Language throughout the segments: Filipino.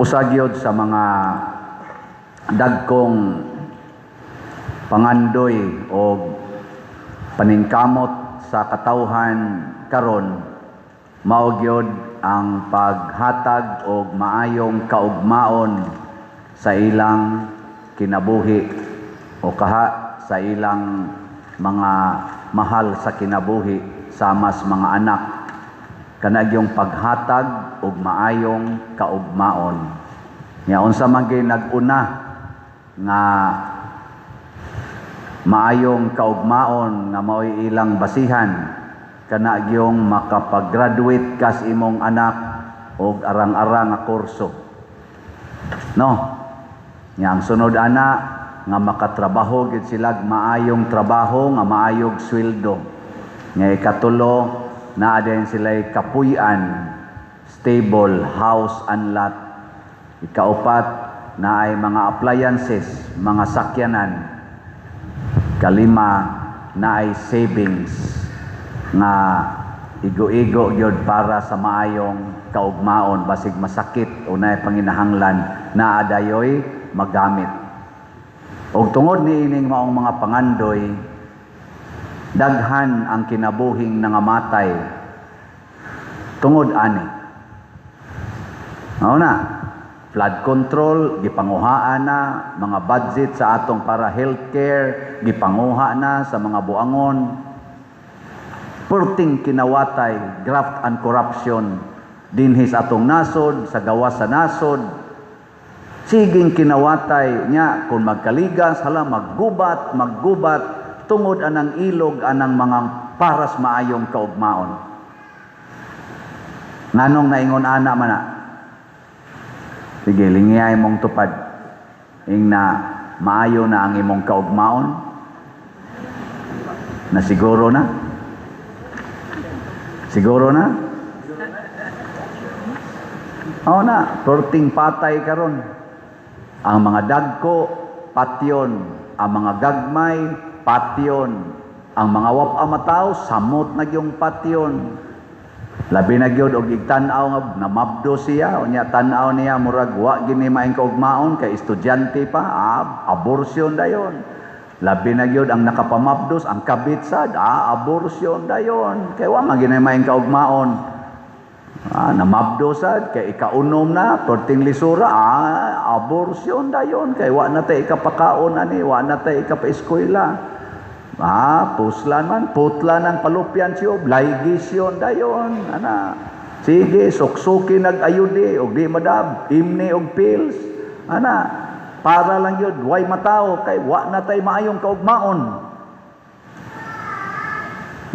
Usagyod sa mga dagkong pangandoy o paningkamot sa katawhan karon, mao gyud ang paghatag og maayong kaugmaon sa ilang kinabuhi o kaha sa ilang mga mahal sa kinabuhi samas mga anak. Kanag yung paghatag og maayong kaugmaon. Nya unsa man gyud nag-una nga maayong kaugmaon nga mao'y ilang basihan, kana gyung makapag-graduate kas imong anak og arang-arang nga kurso. No? Nya ang sunod ana nga makatrabaho gyud sila maayong trabaho nga maayong sweldo. Nya ikatulo, naa din sila'y kapuy-an, stable house and lot. Ikaupat, na ay mga appliances, mga sakyanan. Kalima, na ay savings nga igo-igo gyud para sa maayong kaugmaon basig masakit o naay panginahanglan na adayoy magamit. Og tungod ni ining maong mga pangandoy, daghan ang kinabuhing nangamatay tungod ani. Mao na, flood control gipanguhaan na, mga budget sa atong para healthcare gipanguha na sa mga buangon. Perting kinawatay, graft and corruption dinhi sa atong nasod, sa gawas sa nasod. Siging kinawatay nya kung magkaligas hala maggubat tungod anang ilog anang mga paras maayong kaugmaon. Nganong naingon ana man na? Sige, lingiyay mong tupad. Ing na maayo na ang imong kaugmaon? Na siguro na? Siguro na? Oo na, perting patay karon. Ang mga dagko, patyon. Ang mga gagmay, patyon. Ang mga wap-amataw, samot na yung patyon. Labi na gyud og igtan-aw nga namabdo siya, unya tan-aw niya murag wa gini maayong kaugmaon kay estudyante pa, abortion dayon. Labi na gyud ang nakapamabdos, ang kabit sad, abortion dayon. Kay wa man gini maayong kaugmaon. Namabdo sad kay ikaunom na perting lisura, abortion dayon kay wa na tay ikapakaon ani, wa na tay ikapa-eskwela. Puslan man, putlan ang palupyan siyo, blaygisyon dayon, ana. Sige, suksuki nag-ayudi, og di madab, imni og pills, ana. Para lang yun, way mataw, kay wa na tay maayong kaugmaon.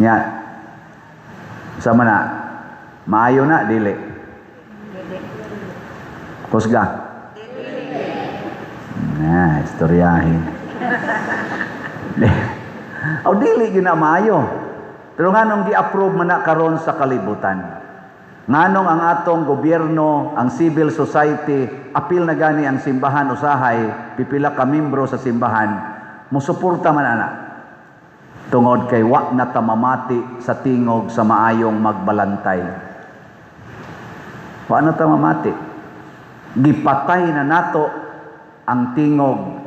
Yan. Sama na, maayo na, dili. Kusga. Istoryahin. O dili yun na maayo. Pero nganong gi-approve man na karon sa kalibutan. Nganong ang atong gobyerno, ang civil society, apil na gani ang simbahan usahay, pipila ka membro sa simbahan, musuporta man ana. Tungod kay wa na tamamati sa tingog sa maayong magbalantay. Wa na tamamati. Gipatay na nato ang tingog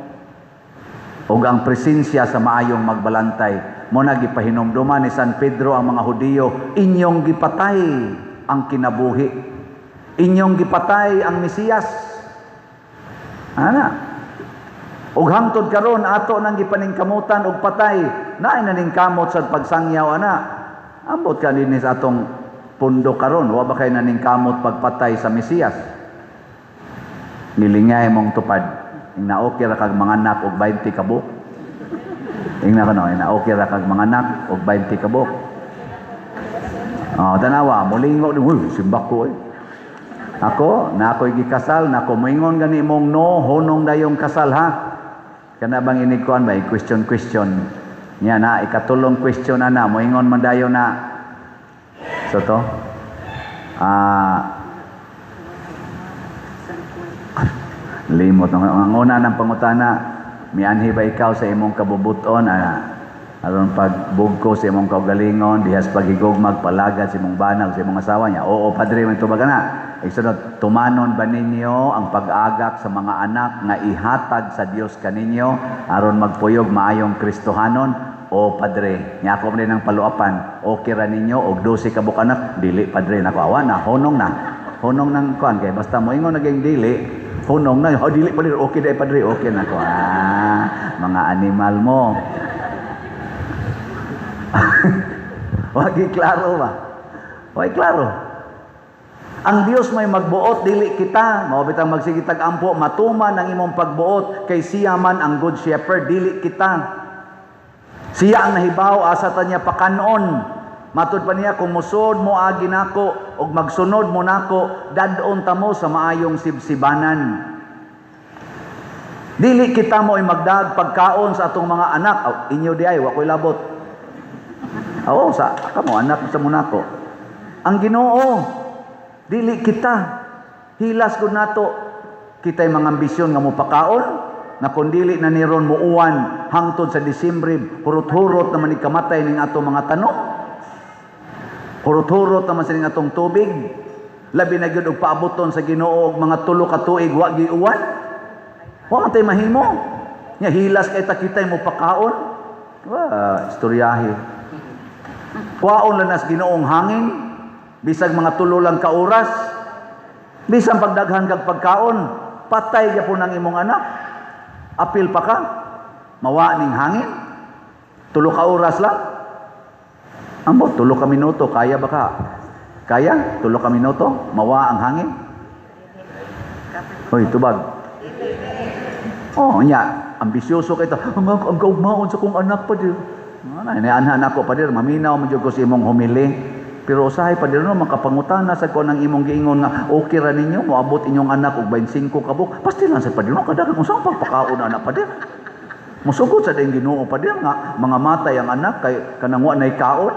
o ang presensya sa maayong magbalantay. Muna gipahinumduman ni San Pedro ang mga Hudiyo, inyong gipatay ang kinabuhi. Inyong gipatay ang Mesiyas. Ana. Og hangtod karon ato nang gipaningkamutan og patay, naay naningkamot sa pagsangyaw ana. Ambot ka dinhi sa atong pundo karon, wa ba kay naningkamot pagpatay sa Mesiyas? Nilingay mong tupad. Naokir kag mga anak og 20 kabuk. Ingna kano, naokir kag mga anak og 20 kabuk. Tanawa, mulingo ni simbak ko. Ako, na ako'y gikasal, na ako moingon gani mong no, honong dayong kasal ha. Kana bang inikuan ba question. Nya na ikatulong question ana, moingon man dayon na. So to. Limot ang una ng pangutana, mianhi ba ikaw sa imong kabubuton? Aron pag bugko sa imong kaugalingon, dihas paghigugmag, palagad sa imong banag, sa imong asawa niya. Oo, Padre, may tubag na. Isunod, tumanon ba ninyo ang pag-agak sa mga anak nga ihatag sa Dios kaninyo aron magpuyog maayong Kristohanon? O Padre, niya ako rin ng paluapan. Okay ra ninyo, og 12 ka bukanak, dili Padre, nako awa na, honong na. Honong ng kuan kay basta mo ingon naging dili, honong na, oh, dili Padre, okay dai Padre, okay na ko. Mga animal mo. Wagi klaro ba? Wagi klaro. Ang Dios may magbuot, dili kita. Mao bitang magsigitag ampo, matuman ang imong pagbuot kay siya man ang good shepherd, dili kita. Siya ang nahibaw, asa ta niya pakanon. Matud pa niya, kung musod mo agi nako og magsunod mo nako, dadon ta mo sa maayong sibsibanan. Dili kita mo ay magdag pagkaon sa atong mga anak. Inyo di ay, wakoy labot. Oo, sa kamo anak sa munako. Ang Ginoo, dili kita. Hilas ko nato. Kita'y mga ambisyon nga mo pakaon, na kung dili na niron muuwan hangtod sa Disyembre, hurot-hurot naman ikamatay ning atong mga tanong. Hurot-hurot naman sa ning atong tubig. Labi na gyud og paaboton sa Ginoo og mga 3 ka tuig wa gi uwan. Wa tay mahimo. Nya hilas kay ta kita'y mo pakaon. Istoryahe. Kuhaon lang nas Ginoong hangin, bisag mga 3 lang ka oras, bisang pagdaghan kag pagkaon, patay gyapon ang imong anak. Apil pa ka, mawa ning hangin, 3 ka oras lang. Ambo, 3 ka minuto, kaya ba ka? Kaya? 3 ka minuto, mawa ang hangin? Hoy, tubag. Oh, nya, ambisyoso kay ta. Ang kaugmaon sa kong anak pa dir. Inaanhan ako pa dir, maminaw man jud ko sa imong humili. Pero usahay pa dir no makapangutana sa ko nang imong giingon nga okay ra ninyo moabot inyong anak og 25 ka buok. Pastilan sa pa dir no kadagan unsang pagpakaon anak pa dir. Musugod sa ding Ginoo pa dir nga mga matay ang anak kay kanang wa nay kaon.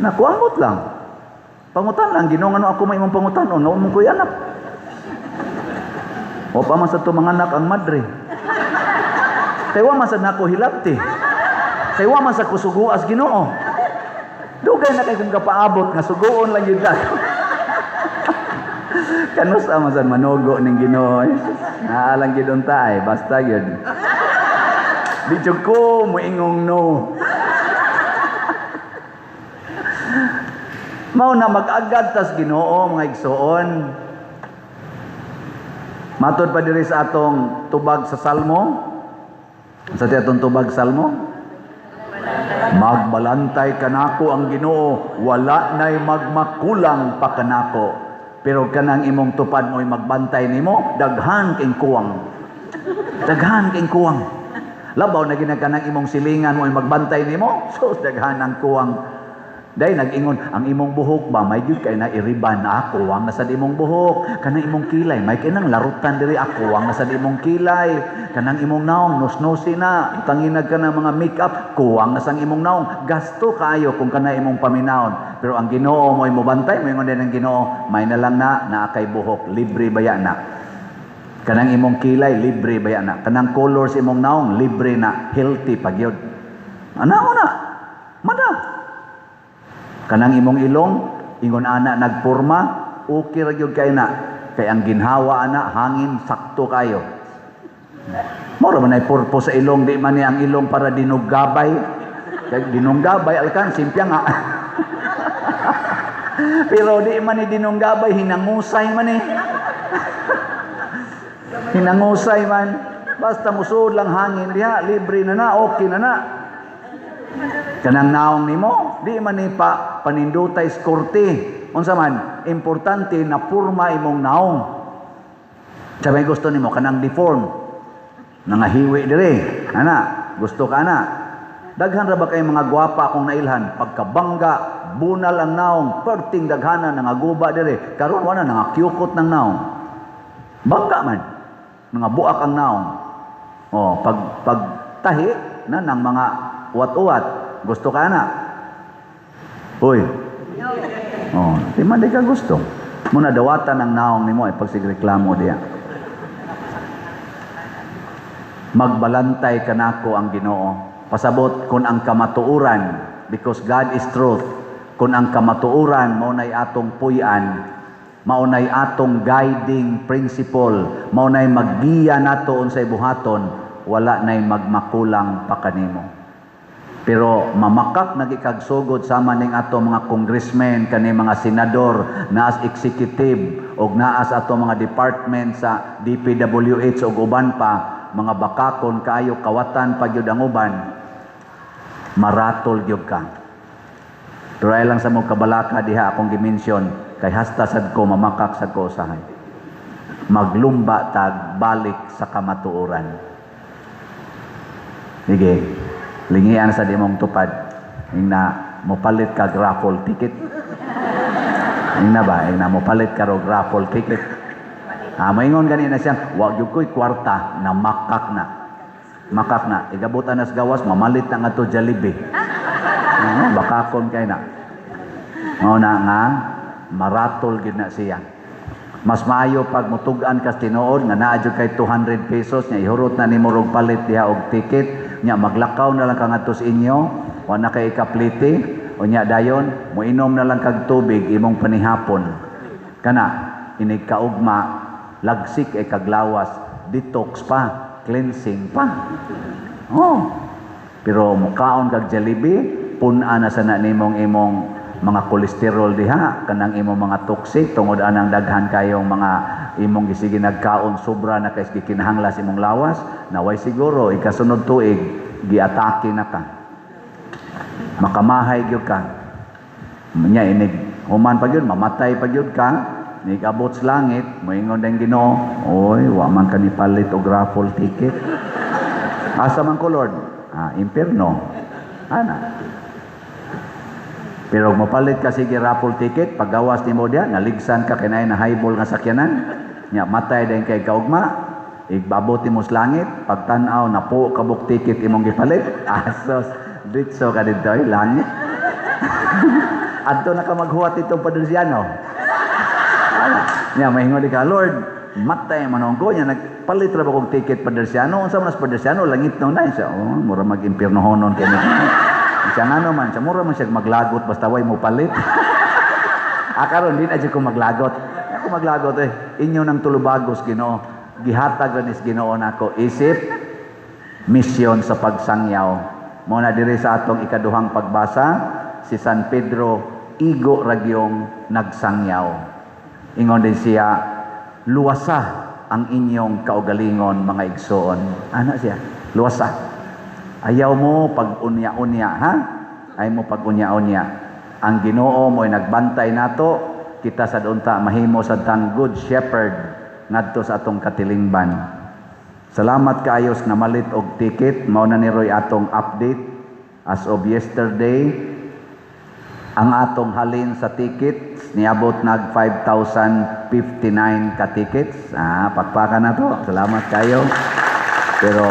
Nakuamot lang. Pangutan lang Ginoo ngano ako may imong pangutanon nga mo koy anak. O pa man sa to mga anak ang madre. Kay wa man sa nako hilabti. Kay wa man sa kusuguas Ginoo. Dugay na kay kung kapaabot nga suguon lang yun lang. Kanus amasan manogo ning Ginoo. Naalang gyud unta basta gyud. Di jud ko moingong no. Mao na mag-agad tas Ginoo mga igsoon. Matod pa diri sa atong tubag sa Salmo. Sa atong tubag Salmo. Magbalantay kanako ang Ginoo, wala nay magmakulang pa kanako. Pero kanang imong tupad mo'y magbantay nimo, daghan kay kuwang. Daghan kay kuwang. Labaw na ginagkanang imong silingan mo'y magbantay nimo, so daghan ang kuwang. Dahil nag-ingon, ang imong buhok ba, may gyud kay na iriban na kuwang na sa imong buhok. Kanang imong kilay, may kinang larutan diri kuwang na sa imong kilay. Kanang imong naong, nusnusi na, tanginag ka ng mga make-up, kuwang na sa imong naong. Gasto kaayo kung kana imong paminawon. Pero ang Ginoo mo'y mobantay, mo ingon din ang Ginoo, may na lang na kay buhok, libre baya na. Kanang imong kilay, libre baya na. Kanang colors imong naong, libre na, healthy pagyod. Ano na? Mada. Kanang imong ilong, ingon ana nagporma, okay ra gyud kay na. Kay ang ginhawa ana hangin sakto kayo. Mora man ay purpose sa ilong, di man ni ang ilong para dinuggabay. Kay dinuggabay alkan simpya nga. Pero di man ni dinuggabay, hinangusay man eh. Hinangusay man. Basta musud lang hangin diha, libre na okay na. Kanang naong nimo, di man ni panindutay skorte. Unsa man, importante na purma imong naong. Sabay gusto nimo kanang deform. Nangahiwi dire. Ana, gusto ka na. Daghan ra ba kay mga gwapa akong nailhan, pagkabangga, bunal ang naong, perting daghana nangaguba dire. Karon wala nangakyukot ng naong. Bangga man. Mga buak ang naong. Oh, pagtahi na ng mga uwat-uwat. Gusto ka na? Uy. Oh, di man di ka gusto. Muna dawatan ang naong nimo ay pagsigreklamo diya. Magbalantay kanako ang Ginoo. Pasabot kung ang kamatuuran, because God is truth, kung ang kamatuuran maunay atong puy-an, maunay atong guiding principle, maunay maggiya nato unsay buhaton, wala nay magmakulang pa kanimo. Pero mamakak nagikagsugod sama ning ato mga congressmen, kani mga senador, naas executive og naas ato mga department sa DPWH ug uban pa, mga bakakon kaayo kawatan pagyud ang uban, maratol gyud ka. Pero ay lang sa mo kabalaka diha akong gimension, kay hasta sad ko mamakak sad ko usahay. Maglumba tag balik sa kamatuoran. Sige, lingian sa di mong tupad. Ing na mopalit ka raffle ticket. Ing na ba? Ing na mopalit ka ro raffle ticket. Maingon ganina siya, wag gyud ko'y kwarta na makak na. Makak na. Igabutan nas gawas, mamalit na nga to Jollibee. Bakakon kay na. Mao na nga maratol gid na siya. Mas maayo pag mutug-an kas tinuod nga naa jud kay 200 pesos nya ihurot na nimo og palit diha og ticket nya maglakaw na lang ka ngadto sa inyo wa na kay ikapliti unya dayon moinom na lang kag tubig imong panihapon kana inig kaugma lagsik ay kaglawas detox pa cleansing pa pero mukaon kag Jollibee pun-a na sana nimong imong mga kolesterol diha kanang imong mga toxic tungod anang daghan kayong mga imong gisige nagkaon sobra na kay gikinahanglas imong lawas naway siguro ikasunod tuig giatake na ka makamahay gyud ka nya inig human pa gyud mamatay pa gyud ka nigabot sa langit moingon dang Ginoo oy wa man ka ni palit og raffle ticket asa man ko Lord impierno ana. Pero mapalit ka sige raffle ticket, paggawas ni mo diya, naligsan ka kinay na highball nga sakyanan, nya matay din kay kaugma, igbabot mo sa langit, pagtanaw na po kabuk ticket imong gipalit, asos, ditso ka dito ay langit. Adto na ka maghuwat itong Padursiano. Nya mahingon ka, Lord, matay manong ko, nya nagpalit ra ba kog ticket Padursiano, unsa man as Padursiano, langit no na siya, mura mag-impierno honon kay siya nga naman, siya mura man siya maglagot basta way mo palit. Karon din adyo ko maglagot. Ako maglagot inyo nang tulubagos Ginoo. Gihatag ganis Ginoo nako isip misyon sa pagsangyaw. Mo na diri sa atong ikaduhang pagbasa si San Pedro igo ragyong nagsangyaw. Ingon din siya luwasa ang inyong kaugalingon mga igsoon. Ana siya, luwasa. Ayaw mo pag-unya-unya, ha? Ayaw mo pag-unya-unya. Ang Ginoo mo'y nagbantay nato, kita sa dunta mahimo sa tang good shepherd ngadto sa atong katilingban. Salamat kaayos na malit og ticket, mao na ni Roy atong update as of yesterday. Ang atong halin sa tickets niabot nag 5,059 ka tickets. Pakpakan na to. Salamat kayo. Pero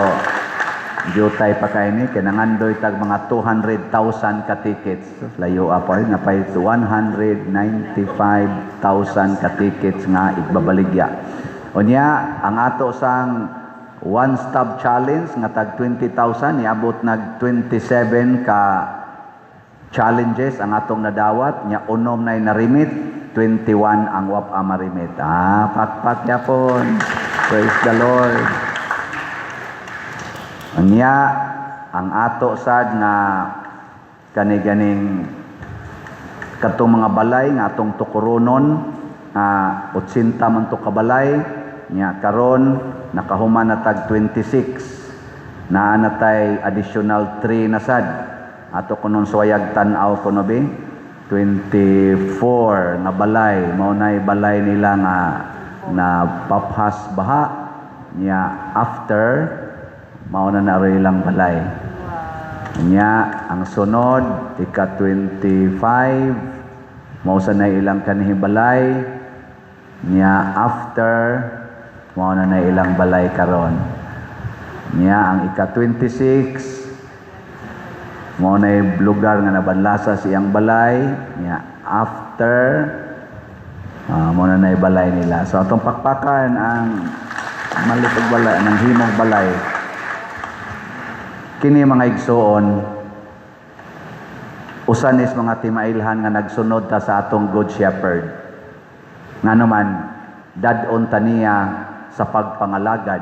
jutay pa kay ni kinangandoy tag mga 200,000 ka tickets layo apoy na pay 195,000 ka tickets nga igbabaligya unya ang ato sang one stop challenge nga tag 20,000 niabot nag 27 ka challenges ang atong nadawat nya unom nay narimit 21 ang wap marimit pakpak yapon praise the Lord. Anya ang ato sad nga kani-ganing katong mga balay nga atong tukuronon 80 man to ka balay nya karon nakahuman na tag 26 naa natay additional 3 na sad ato kunon suwayag tan-aw kuno be 24 nga balay mao nay balay nila nga na paphas baha nya after mauna na rin ilang balay. Nya, ang sunod, ika 25, mausa na ilang kanihi balay. Nya, after, mauna na ilang balay karon. Nya, ang ika 26, mauna yung lugar nga nabanlasa siyang balay. Nya, after, mauna na yung balay nila. So, atong pakpakan ang malitog balay, ang himong balay. Kini mga igsoon, usan is mga timailhan nga nagsunod ta sa atong Good Shepherd. Nga naman, dadon ta niya sa pagpangalagad.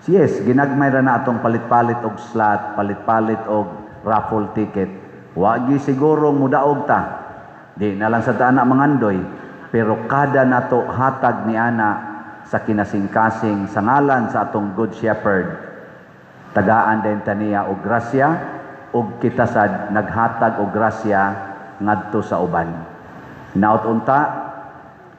Yes, ginagmay ra na atong palit-palit og slot, palit-palit og raffle ticket. Wagi siguro mudaog ta. Di na lang sa taana mangandoy, pero kada nato hatag ni ana sa kinasing-kasing sa ngalan sa atong Good Shepherd. Tagaan din ta niya og grasya, ug kita sad naghatag og grasya ngadto sa uban. Hinaut unta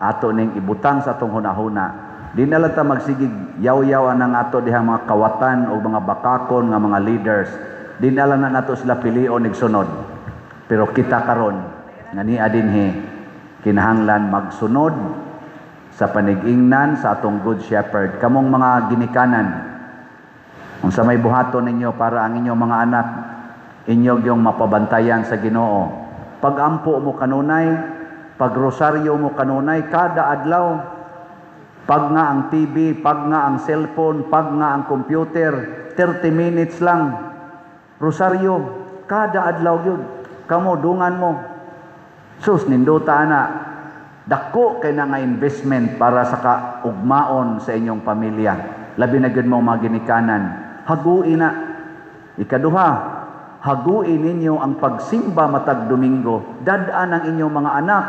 ato ning ibutang sa atong hunahuna. Di na lang ta magsigig yaw-yaw anang ato dihang mga kawatan o mga bakakon nga mga leaders. Di na lang na nato sila pilion ig sunod. Pero kita karon nga niya dinhi kinahanglan magsunod sa panigingnan sa atong Good Shepherd. Kamong mga ginikanan, kung sa may buhaton ninyo para ang inyong mga anak inyong yung mapabantayan sa Ginoo. Pag-ampo mo kanunay, pag-rosaryo mo kanunay, kada adlaw, pag nga ang TV, pag nga ang cellphone, pag nga ang computer, 30 minutes lang. Rosaryo, kada adlaw yun. Kamo, dungan mo. Sus, ninduta na. Dako kay na nga investment para sa kaugmaon sa inyong pamilya. Labi na gud mo mga ginikanan. Haguin na. Ikaduha, haguin ninyo ang pagsimba matag Domingo. Dadaan ang inyong mga anak.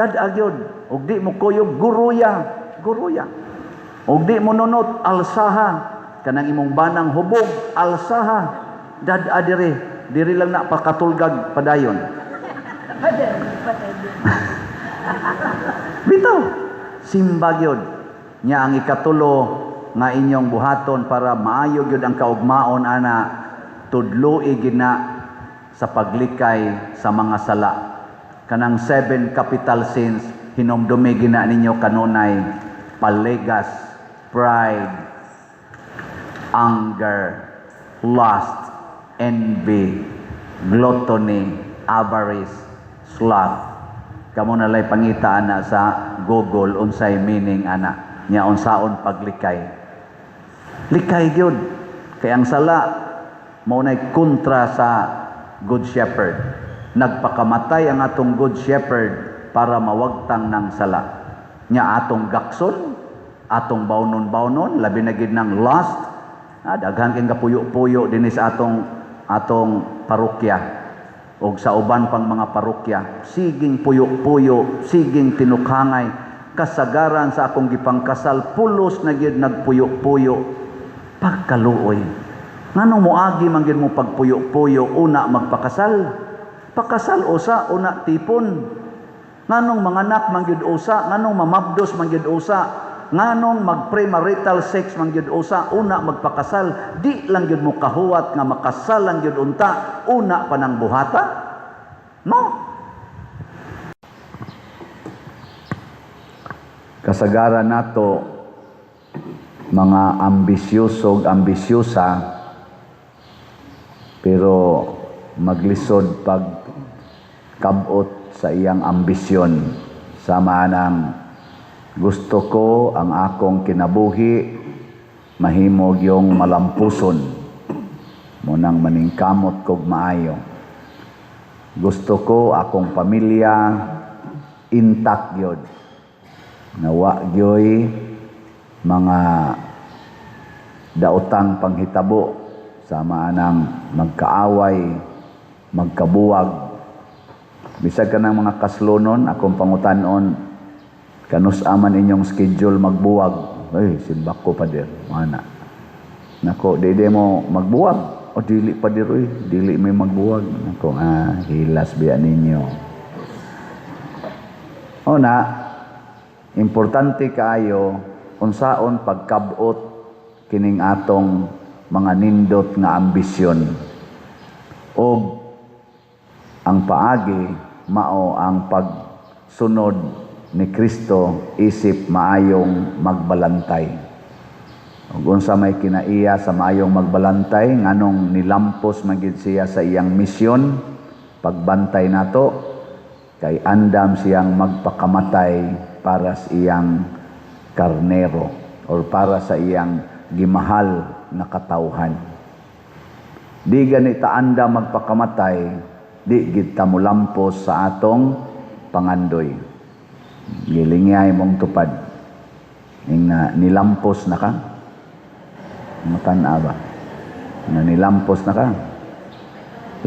Dadaan yun. Og di mo kuyog, guruya. Guruya. Og di mo nunot, alsaha. Kanang imong banang hubog, alsaha. Dadaan diri. Diri lang na pakatulgag padayon. Bitaw. Simba yun. Nya ang ikatulo nga inyong buhaton para maayo gyud ang kaugmaon ana tudloi gina sa paglikay sa mga sala. Kanang 7 capital sins hinomdumi gina ninyo kanunay: palegas, pride, anger, lust, envy, gluttony, avarice, sloth. Kamo na lay pangita ana sa Google unsay meaning ana nya unsaon paglikay. Likay gyud kay ang sala mao nay kontra sa Good Shepherd. Nagpakamatay ang atong Good Shepherd para mawagtang ng sala. Nya atong gakson, atong bawnon-bawnon, labi na gid ng lust. Daghan kay gapuyo-puyo dinhi sa atong parokya o sa uban pang mga parokya. Siging puyo-puyo, siging tinukhangay, kasagaran sa akong gipangkasal, pulos na gyud nagpuyo-puyo. Pagkaluoy. Nganong moagi man gyud mo pagpuyo-puyo una magpakasal? Pakasal usa una tipon. Nganong manganak man gyud usa, nganong mamabdos man gyud usa, nganong mag-premarital sex man gyud usa una magpakasal? Di lang gyud mo kahuwat nga makasal lang gyud unta una pa nang buhata? No. Kasagaran nato mga ambisyoso ambisyosa pero maglisod pag kabot sa iyang ambisyon. Sama nang gusto ko ang akong kinabuhi mahimog yung malampuson munang maningkamot kog maayo. Gusto ko akong pamilya intact yun. Nawa gyoy mga daotang panghitabo sama nang magkaaway, magkabuwag. Bisag ka ng mga kaslonon, akong pangutanon, kanus-aman inyong schedule magbuwag. Ay, simbak ko pa dir, mana. Nako, dede mo magbuwag. O dili pa dir, dili may magbuwag. Nako, hilas biya ninyo. O na, importante kaayo, unsaon pagkabot kining atong mga nindot nga ambisyon. O ang paagi mao ang pagsunod ni Kristo isip maayong magbalantay. Ug unsa may kinaiya sa maayong magbalantay nganong nilampos magid siya sa iyang misyon pagbantay nato kay andam siyang magpakamatay para sa iyang karnero or para sa iyang gimahal na katawhan. Di ganita anda magpakamatay, di kita mulampos sa atong pangandoy. Gilingay mong tupad. Nilampos na ka. Matana ba? Nilampos na ka.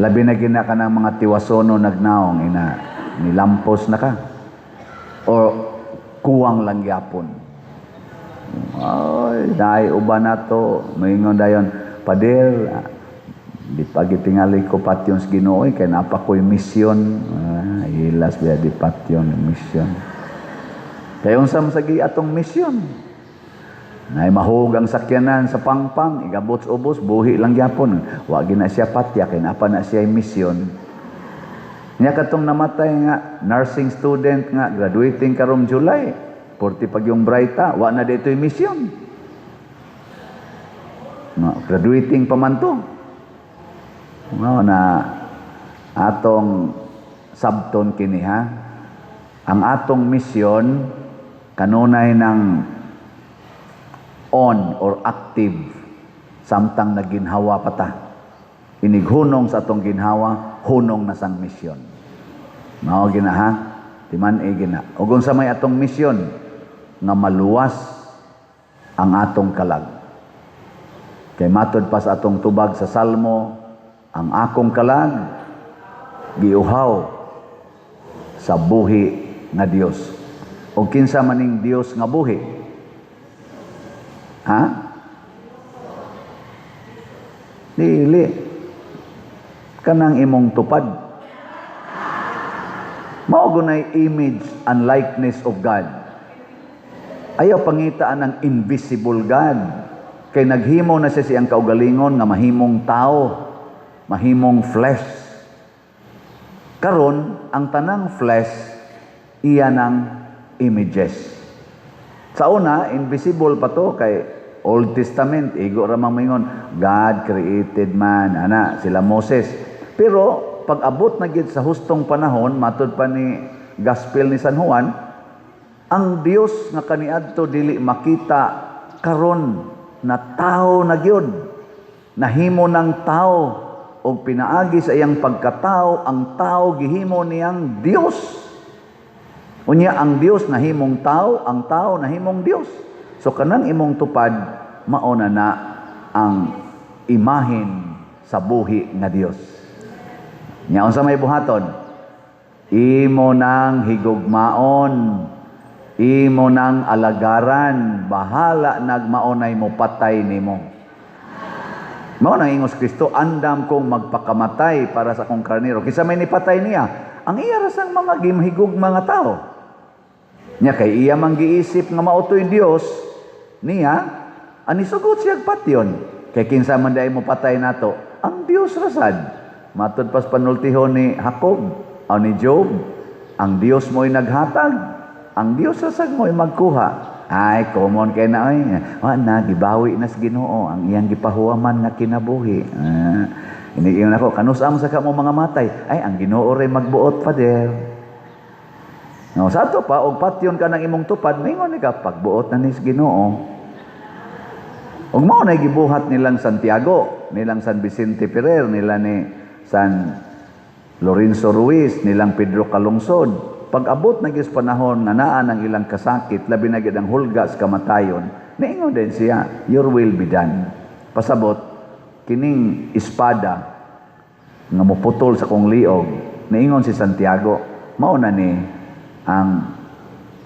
Labi na gina ka ng mga tiwasono nagnaong, nilampos na ka. O kuwang lang yapon. Ay, dahil uba na to. Maingon dayon, Pader, di pagitingali ko patyon sa Ginoo, kaya napa ko'y misyon. Ilas biya di patyon, misyon. Kaya unsam sagi atong misyon. Nay mahug ang sakyanan sa pangpang, igabot-ubos, buhi lang yapon. Wa gina siya patya, kaya napa na siya misyon. Nya katong namatay nga, nursing student nga, graduating karong July, 40 pag yung brighta, wa na dito'y misyon. No, graduating pa man to. No, na atong sabton kini ha. Ang atong misyon kanunay ng on or active samtang naginhawa pa ta. Inighunong sa atong ginhawa, hunong na sang misyon. Mao gina ha, timan gina. Ug unsa may atong misyon nga maluwas ang atong kalag. Kay matod pa sa atong tubag sa Salmo, ang akong kalag giuhaw sa buhi nga Dios. O kinsa maning Dios nga buhi? Ha? Dili. Kanang imong tupad. Mao gunay image and likeness of God. Ayaw pangitaan ng invisible God. Kay naghimo na siya siyang kaugalingon nga mahimong tao, mahimong flesh. Karon ang tanang flesh iya ng images. Sa una, invisible pa to kay Old Testament, igo ra mamingon, God created man, ana sila Moses. Pero pag abot na gid sa hustong panahon, matud pa ni Gospel ni San Juan, ang Dios nga kaniadto dili makita karon na tao na gyud, nahimo ng tao o pinaagi sa iyang pagkatao, ang tao gihimo niyang Dios. Unya ang Dios nahimong tao, ang tao nahimong Dios. So kanang imong tupad mauna na ang imahin sa buhi nga Dios. Nya unsa may buhaton? Imo nang higugmaon, imo nang alagaran, bahala nagmaunay mo patay nimo. Mao nang ingos Kristo, andam kong magpakamatay para sa akong karnero. Kisa may nipatay niya, ang iya rasang mga gimhigog mga tao. Nya kay iya man giisip nga mautoy Dios niya, anisugot siya patyon. Kay kinsa man day mo patay nato, ang Dios rasad. Matud pas panultihon ni Jacob o ni Job, ang Dios mo'y naghatag, ang Dios rasad mo'y magkuha. Ay, common kay na, na, gibawi na sa Ginoo, ang iyang gipahuwaman na kinabuhi. Iniingon ako, kanusam sa kamo mga matay, ay, ang Ginoo rin magbuot pa der. No, sa ato pa, og patyon ka ng imong tupad, mingon ka, pagbuot na ni sa Ginoo. Og mao na gibuhat nilang Santiago, nilang San Vicente Ferrer, nila ni San Lorenzo Ruiz, nilang Pedro Calungsod. Pag-abot na gis panahon nga naa ng ilang kasakit, labi na gid ang hulga sa kamatayon, niingon din siya, your will be done. Pasabot, kining espada nga muputol sa kong liog, niingon si Santiago, mao na ni ang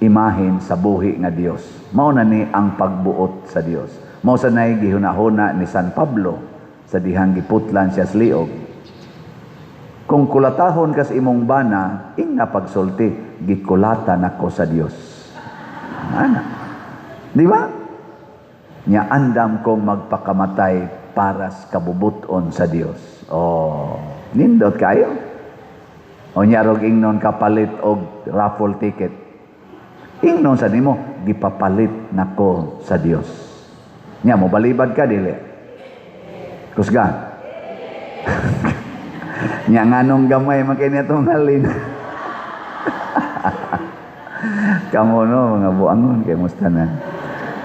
imahin sa buhi nga Dios. Mao na ni ang pagbuot sa Dios. Mao sa nay gihunahuna ni San Pablo sa dihang giputlan siya sa liog. Kung kulatahon kas imong bana, ing napagsulti, gikulatan ako sa Dios. Ana. Di ba? Nya andam kong magpakamatay para sa kabubuton sa Dios. Oh, nindot kayo. O nyarog ingnon kapalit og raffle ticket. Ingnon sa nimo, gipapalit nako sa Dios. Nya mo balibad ka dili. Kusga. Nya nganong gamay makini atong halin. Kamo no mga buangon kay mustanan.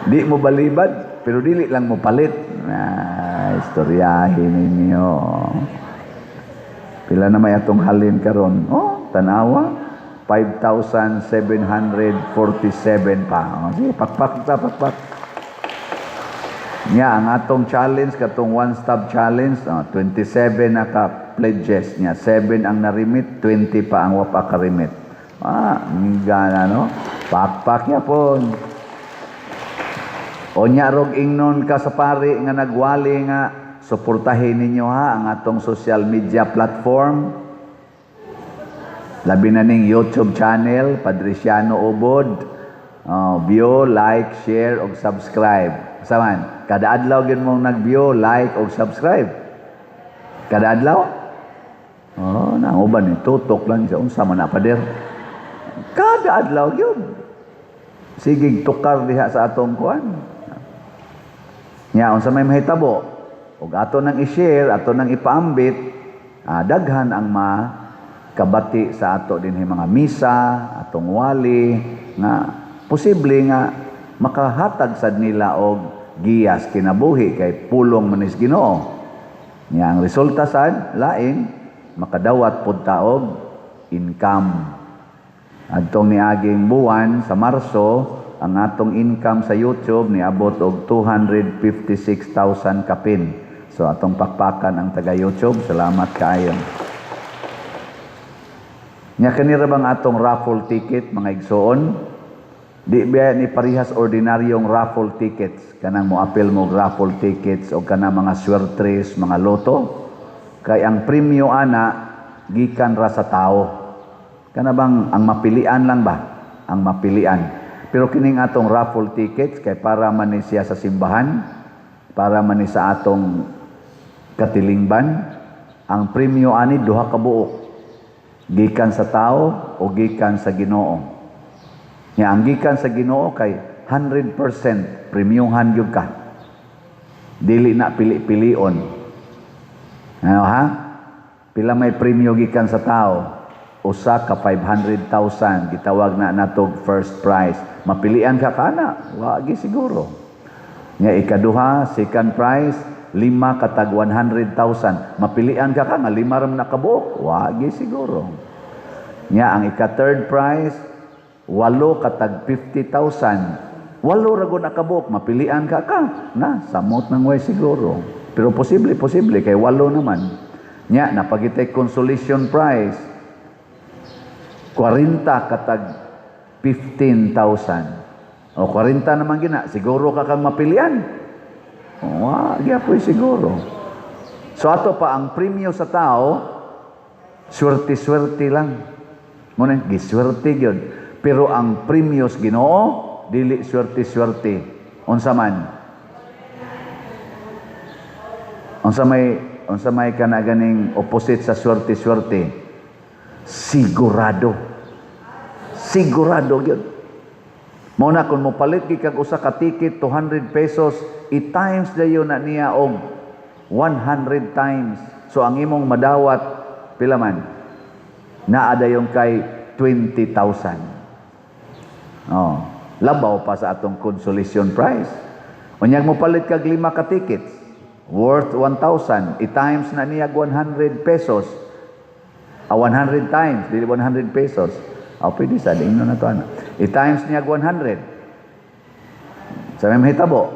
Di mo balibad pero dili lang mo palit. istoryahin ninyo. Pila na may atong halin karon? Oh, tanawa. 5,747 pa. Sige, pakpak. Nya, ang atong challenge, katong one-stop challenge, 27 na ka-pledges niya. 7 ang narimit, 20 pa ang wapa karimit. Gana, no? Pakpak ya po. O nya, rog ingnon ka sa pari nga nagwali nga, suportahin ninyo ha, ang atong social media platform. Labi na ning YouTube channel, Padriciano Ubod. View, like, share, o subscribe. Saman, kada adlaw yun mong nag-view, like, o subscribe. Kada adlaw? Nanguban, tutok lang siya. Unsa man na pader. Kada adlaw yun. Sige, tukar diha sa atong kuan. Nya, unsa may mahitabo. O ato nang i-share, ato nang ipaambit, daghan ang kabati sa ato din mga misa, atong wali, nga posible nga makahatag sad nila og giyas kinabuhi kay pulong manis Ginoo. Nya ang resulta sad lain makadawat pud ta og income. Adtong niaging buwan sa Marso, ang atong income sa YouTube niabot og 256,000 kapin. So atong pakpakan ang taga YouTube. Salamat kaayo. Nya kanira bang atong raffle ticket mga igsoon? Di ba ni parihas ordinaryong raffle tickets kanang moapil mo raffle tickets o kanang mga swertres, mga loto? Kay ang premyo ana gikan ra sa tao. Kana bang ang mapilian lang ba? Ang mapilian. Pero kining atong raffle tickets kay para man ni siya sa simbahan, para man ni sa atong katilingban, ang premyo ani duha ka buok. Gikan sa tao o gikan sa Ginoo. Nya ang gikan sa Ginoo kay 100% premiumhan gyud ka. Dili na pili-pilion. Ano ha? Pila may premyo gikan sa tao? Usa ka 500,000 gitawag na natog first prize. Mapilian ka kana? Wa gi siguro. Nya ikaduha, second prize, 5 katag 100,000. Mapilian ka nga 5 ram na kabuok. Wagi siguro. Nya ang ika-third prize, 8 katag 50,000. 8 rago na kabuok. Mapilian ka na samot nang way siguro. Pero posible kay 8 naman. Nya napagitay consolation prize, 40 katag 15,000. O 40 naman gina, siguro ka kang mapilian. Apoy siguro. So ato pa ang premyo sa tao, swerte-swerte lang. Muna, giswerte yun. Pero ang premyo sa Ginoo, dili swerte-swerte. Unsa man? Unsa may kanaganing opposite sa swerte-swerte? Sigurado. Sigurado yun. Muna kung mo palit kag usa ka ticket 200 pesos, i-times dayon na niya og 100 times. So ang imong madawat pila man? Naa dayon kay 20,000. Labaw pa sa atong consolation prize. Unyag mo palit kag 5 ka tickets worth 1,000, i-times na niya 100 pesos. 100 times, dili 100 pesos. Pwede sa ingno na to ana. I-times niya 100. Sa may mahitabo,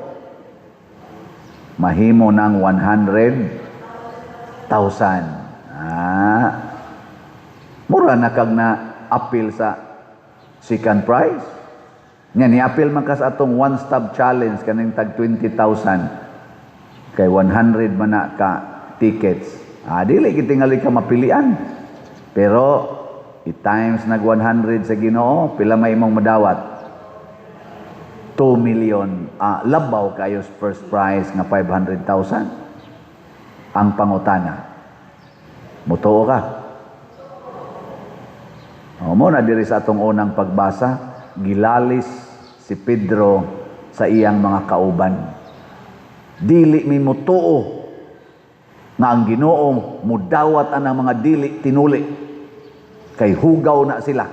mahimo ng 100,000. Mura na kag na appeal sa second prize. Nya ni appeal man ka sa atong one-stop challenge kaning tag 20,000. Kay 100 man na ka tickets. Dili kitingali ka mapilian. Pero i-times nag 100 sa Ginoo, pila may imong madawat? 2 million. Labaw kayo first prize nga 500,000. Ang pangutana. Mutuo ka. Mo na diri sa atong unang pagbasa, gilalis si Pedro sa iyang mga kauban. Dili mi mutuo nga ang Ginoo mudawat anang mga dili tinuli. Kay hugaw na sila.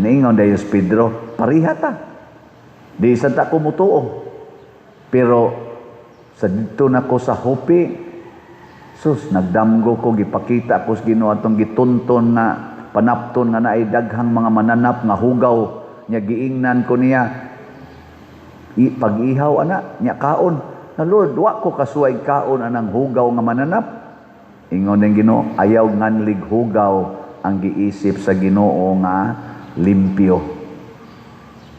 Niingon dayo si Pedro, pariha ta. Di sa ta kumutuo. Pero Sa dito na ko sa Hopi, sus, nagdamgo ko, gipakita ko sa Ginoo atong gitunton na panapton nga naay daghang mga mananap nga hugaw, nya giingnan ko niya, pag-ihaw ana, nya kaon. Na Lord, wa ko kasuway kaon anang hugaw nga mananap. Ingon ng Ginoo, ayaw nganlig hugaw ang giisip sa Ginoo nga limpyo.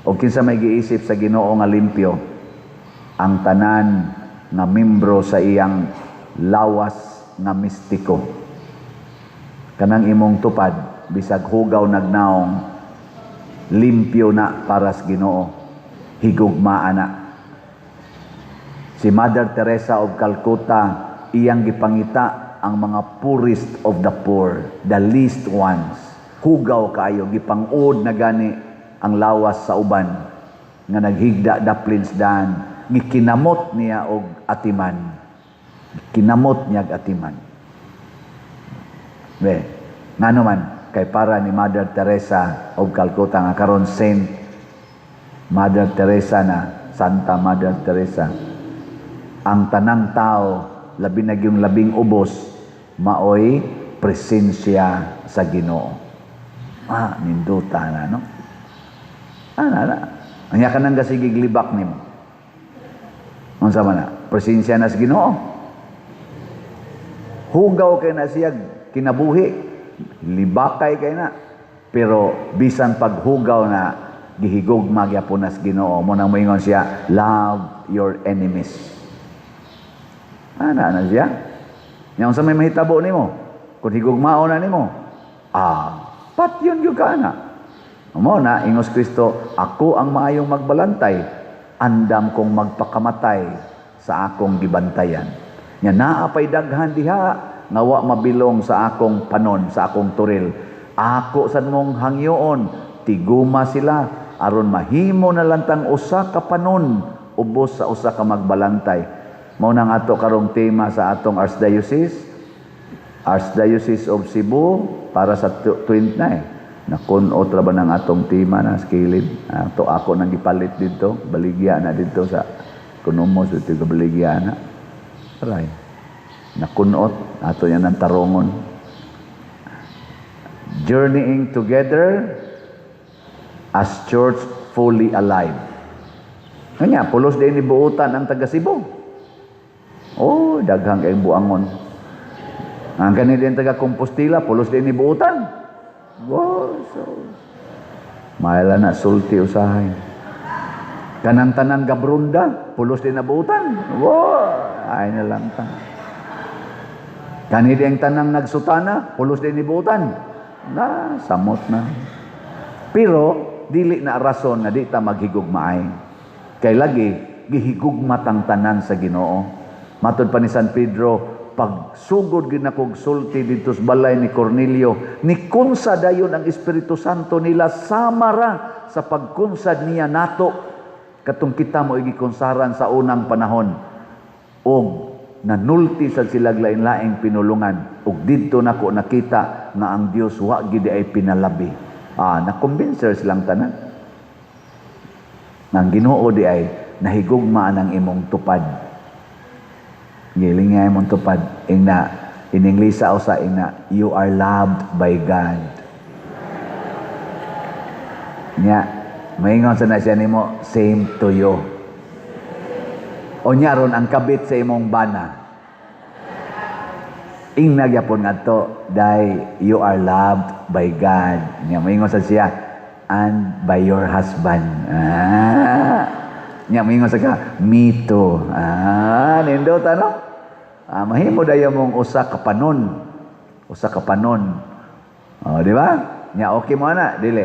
O kinsa may giisip sa Ginoo nga limpyo, ang tanan nga membro sa iyang lawas nga mistiko. Kanang imong tupad, bisag hugaw nagnaong, limpyo na para sa Ginoo, higugmaan na. Si Mother Teresa of Calcutta, iyang gipangita ang mga poorest of the poor, the least ones. Hugaw kayo, gipangud na gani ang lawas sa uban, nga naghigda daplins dan, gikinamot niya og atiman. Kinamot niya og atiman. Ngano man, kay para ni Mother Teresa of Calcutta, nga karon Saint Mother Teresa na, Santa Mother Teresa, ang tanang tao, labi na yung labing ubos, maoy presensya sa Ginoo. Ninduta na, no? Anya ka nang gasigig libak nimo. Unsa man na? Presensya na sa Ginoo. Hugaw kay na siya kinabuhi, libakay kay na. Pero bisan paghugaw na gihigugma gyapon na sa Ginoo, mo nang moingon siya, love your enemies. Na siya. Nya unsa may mahitabo nimo? Kun higugmaon na nimo. Pat yun gyud ka na. Mo na ingos Kristo, ako ang maayong magbalantay, andam kong magpakamatay sa akong gibantayan. Nya naa pay daghan diha nga wa mabilong sa akong panon, sa akong turil. Ako sad mong hangyoon, tiguma sila aron mahimo na lantang usa ka panon ubos sa usa ka magbalantay. Mao nang ato karong tema sa atong Archdiocese of Cebu para sa 29. Nakun-ot ra ba ng atong tema na skilid? Ako nang gipalit dito, baligya na dito sa Kunomos, ito ka baligya na. Aray. Nakun-ot, ato yan ang tarongon. Journeying together as church fully alive. Kanya, pulos din ni buutan ang taga Cebu. Daghang kay buangon. Ang kanil din taga Compostela, pulos din ni buutan. Maila na sulti usahay. Kanang-tanan Gabrunda, pulos din na buutan. Ay na lang ta. Kanil din tanang nagsutana, pulos din ni buutan. Samot na. Pero dili na rason na di ta maghigugmaay. Kay lagi gihigugma tang tanan sa Ginoo. Matod pa ni San Pedro, pagsugod ginakog sulti dito sa balay ni Cornelio, ni kunsa dayon ang Espiritu Santo nila samara sa pagkunsad niya nato, katong kita mo igikunsaran sa unang panahon. Og nanulti sa silag lain-laing pinulungan, og didto nako nakita nga ang Dios wa gid ay pinalabi. Na-convincer silang tanan. Ang Ginoo di ay nahigugma ang imong tupad. Giling nga imong tupad. In English sa usa, you are loved by God. Nya, maingon sa na siya nimo, same to you. O nya ron ang kabit sa imong bana. Ingna gyapon ngadto, dai you are loved by God. Nya maingon sa siya, and by your husband. Nya maingon sa ka, me too. Nindot ano? Mahimo dayo mong usa ka panon. Usa ka panon. Di ba? Nya okay mo na, dili.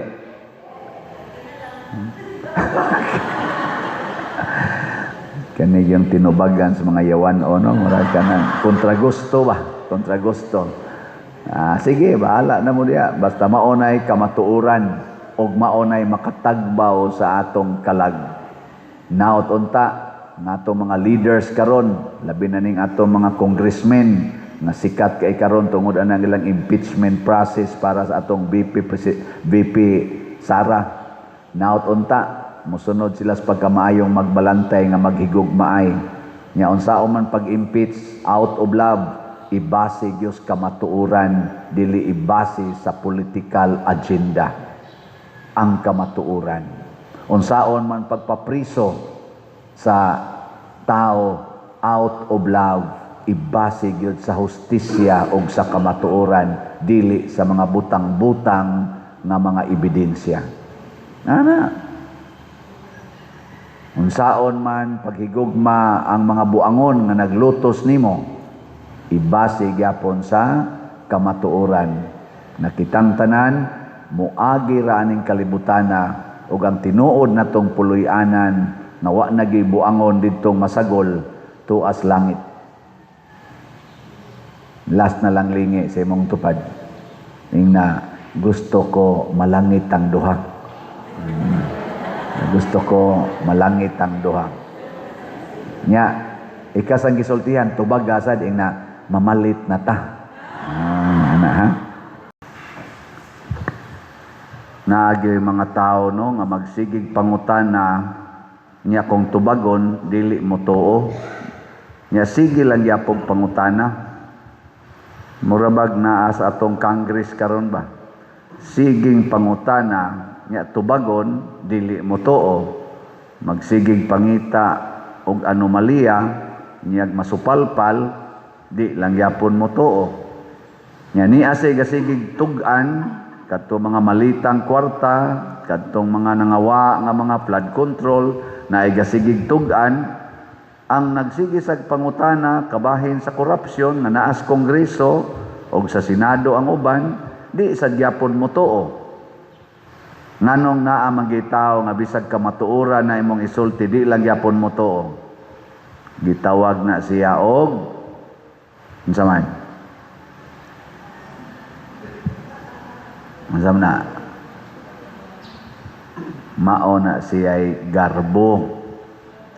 Kani yung tinubagan sa mga yawan o no, murag kanang kontragusto ba? Kontragusto. Sige, bahala na mo diya. Basta maunay kamatuuran o maunay makatagbaw sa atong kalag. Naot unta, nato mga leaders karon, labi na ning ato mga congressmen nga sikat kay karon tungod anang ilang impeachment process para sa atong VP Sara. Naot unta, musunod sila sa pagkamaayong magbalantay nga maghigugmaay Nya unsaon man pag-impeach out of love, ibase gyud kamatuoran, dili ibase sa political agenda ang kamatuoran. Unsaon man pagpapriso sa tao out of love, ibase gyud sa hustisya ug sa kamatuoran, dili sa mga butang-butang nga mga ebidensya. Ana, unsaon man paghigugma ang mga buangon nga naglutos nimo, ibase gyapon sa kamatuoran. Nakitang tanan moagi ra aning kalibutana ug ang tinuod natong puloy-anan na wa nagay buangon didtong masagol tuas langit. Last na lang lingi sa imong tupad. Na gusto ko malangit ang duha. Gusto ko malangit ang duha. Nya, ikas ang gisultihan, tubag gasad na mamalit na ta. Ana ha? Naagi mga tao no nga magsigig pangutana nya kung tubagon dili mo tuo. Nya sige lang gyapon pangutana. Murabag naa sa atong Congress karon ba? Siging pangutana nya tubagon dili mo tuo, magsigig pangita og anomalya niyag masupalpal di lang yapon mo tuo. Nya ni asay gasigig tug-an kadto mga malitang kwarta, kadtong mga nangawa nga mga flood control na igasigig tug-an ang nagsigi sa pangutana kabahin sa korupsyon nga naas Kongreso o sa Senado ang uban, di sa gyapon mo tuo. Nganong naa magitaw nga bisag kamatuoran na imong isulti, di lang gyapon mo tuo. Gitawag na siya og unsa man? Unsa na? Mao na siya'y garbo.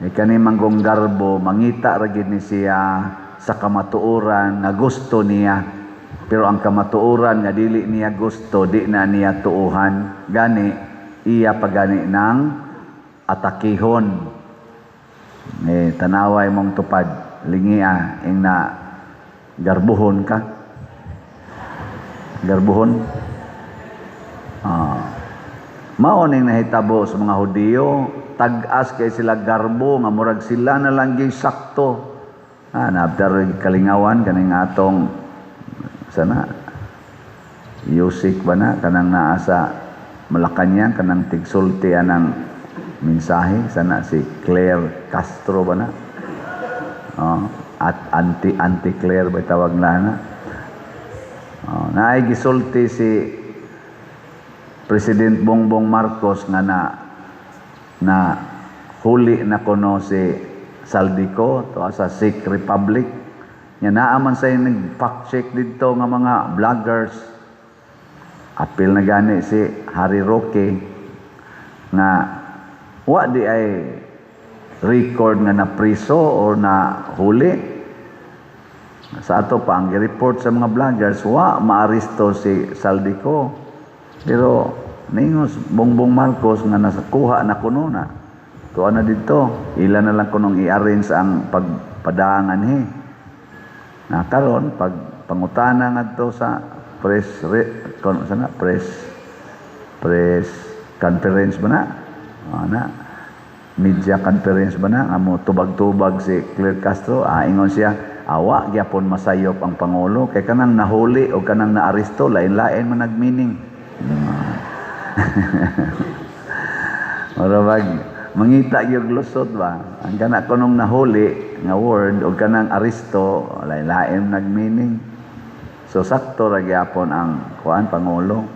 Kani manggong garbo, mangita ra gid ni siya sa kamatuoran nga gusto niya. Pero ang kamatuoran nga dili niya gusto, di na niya tuuhan. Gani, iya pagani ng atakihon. Tanaway mong tupad, lingia, ing na garbuhon ka. Garbuhon? Maoning nahitabo sa mga Hudiyo, tag-as kay sila garbo, nga murag sila na lang gyud sakto. Nabdar kalingawan kaning atong sana Yusik ba na kanang naa sa Malacañang kanang tigsulti anang mensahe sana si Claire Castro ba na? At anti Claire ba tawag na? Naay gisulti si President Bongbong Marcos nga na huli na kuno si Saldico to sa Czech Republic. Nya naaman sa nag-fact check dito nga mga vloggers. Apil na gani si Harry Roque nga wa di ay record nga na priso or na huli. Sa ato pa ang report sa mga vloggers, wa maaresto si Saldico. Pero ningos Bongbong Marcos nga nasakuha na kuno na. Tuwa na dito, ilan na lang kunong i-arrange ang pagpadangan karon pag pangutana ngadto sa press conference ba na? Media conference ba na? Amo tubag-tubag si Claire Castro, ingon siya, awa gyapon masayop ang Pangulo kay kanang nahuli o kanang naaresto lain-lain man nagmeaning. Marabag mangita gyud lusot ba ang kana kunong nahuli nga word o kanang aresto lain-lain nagmeaning. So sakto ra gyapon ang Pangulo.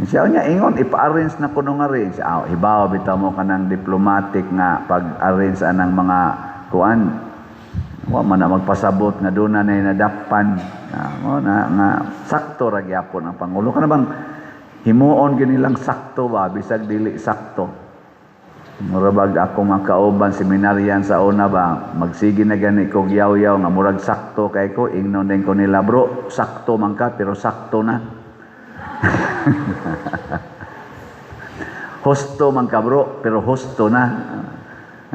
Siya niya ingon ipa-arrange na kuno nga rin. Hibaw bitaw mo kanang diplomatic nga pag-arrange anang mga wa man na magpasabot nga duna na nadakpan. Nga sakto ra gyapon ang Pangulo. Kana bang himuon ginilang sakto ba bisag dili sakto. Murabag ako makauban seminaryan sa una ba magsige na gani ko yaw-yaw nga murag sakto kay ko ingnon din ko nila bro sakto man ka pero sakto na. Husto man ka bro pero husto na.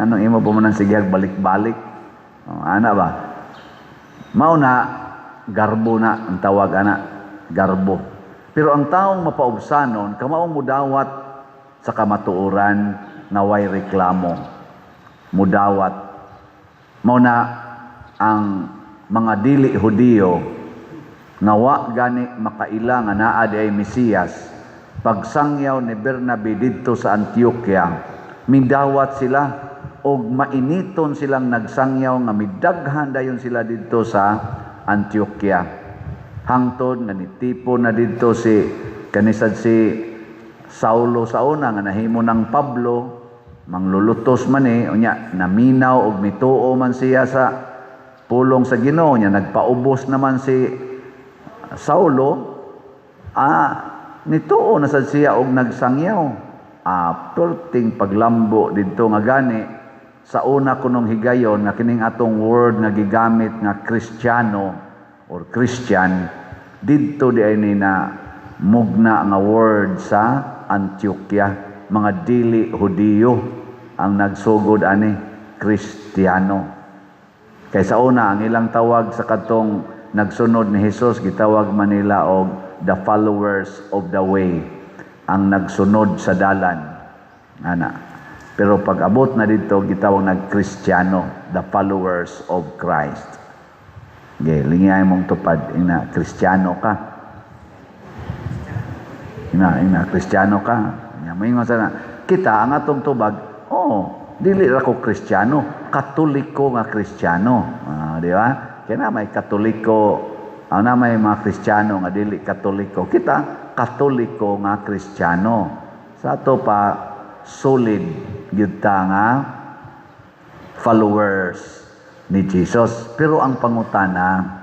Anong imo po man sigyag balik-balik Ana ba? Mauna, garbo na ang tawag ana, garbo. Pero ang taong mapaubsanon, kamaong mudawat sa kamatuoran na way reklamo. Mudawat. Mauna ang mga dili Hudiyo nga wa gani makaila nga naa di ay Mesiyas, pagsangyaw ni Bernabe didto sa Antioquia, midawat sila og mainiton silang nagsangyaw nga midaghan dayon sila didto sa Antioquia. Hangtod nga nitipon na didto si kanisad si Saulo sa una nga nahimo ng Pablo, manglulutos man unya naminaw og mituo man siya sa pulong sa Ginoo niya, nagpaubos naman si Saulo, nituo na sad siya og nagsangyaw. Perting paglambo didto nga gani sa una kunong higayon nga kining atong word nga gigamit nga Kristiyano or Christian, didto di ay ni na mugna nga word sa Antioquia. Mga dili Hudiyo ang nagsugod ani Kristiyano. Kay sa una ang ilang tawag sa katong nagsunod ni Jesus, gitawag man nila og the followers of the way, ang nagsunod sa dalan. Ana. Pero pag abot na dito, gitawag nag-Kristiyano, the followers of Christ. Okay, lingay mong tupad, ina, Kristiyano ka. Ina, Kristiyano ka. Mayingon sana, kita ang atong tubag, dili ra ko Kristiyano, Katoliko nga Kristiyano. Di ba? Kaya na may Katoliko, na may mga Kristiyano nga dili Katoliko. Kita, Katoliko nga Kristiyano. Sa ato pa, solid yun nga followers ni Jesus. Pero ang pangutana,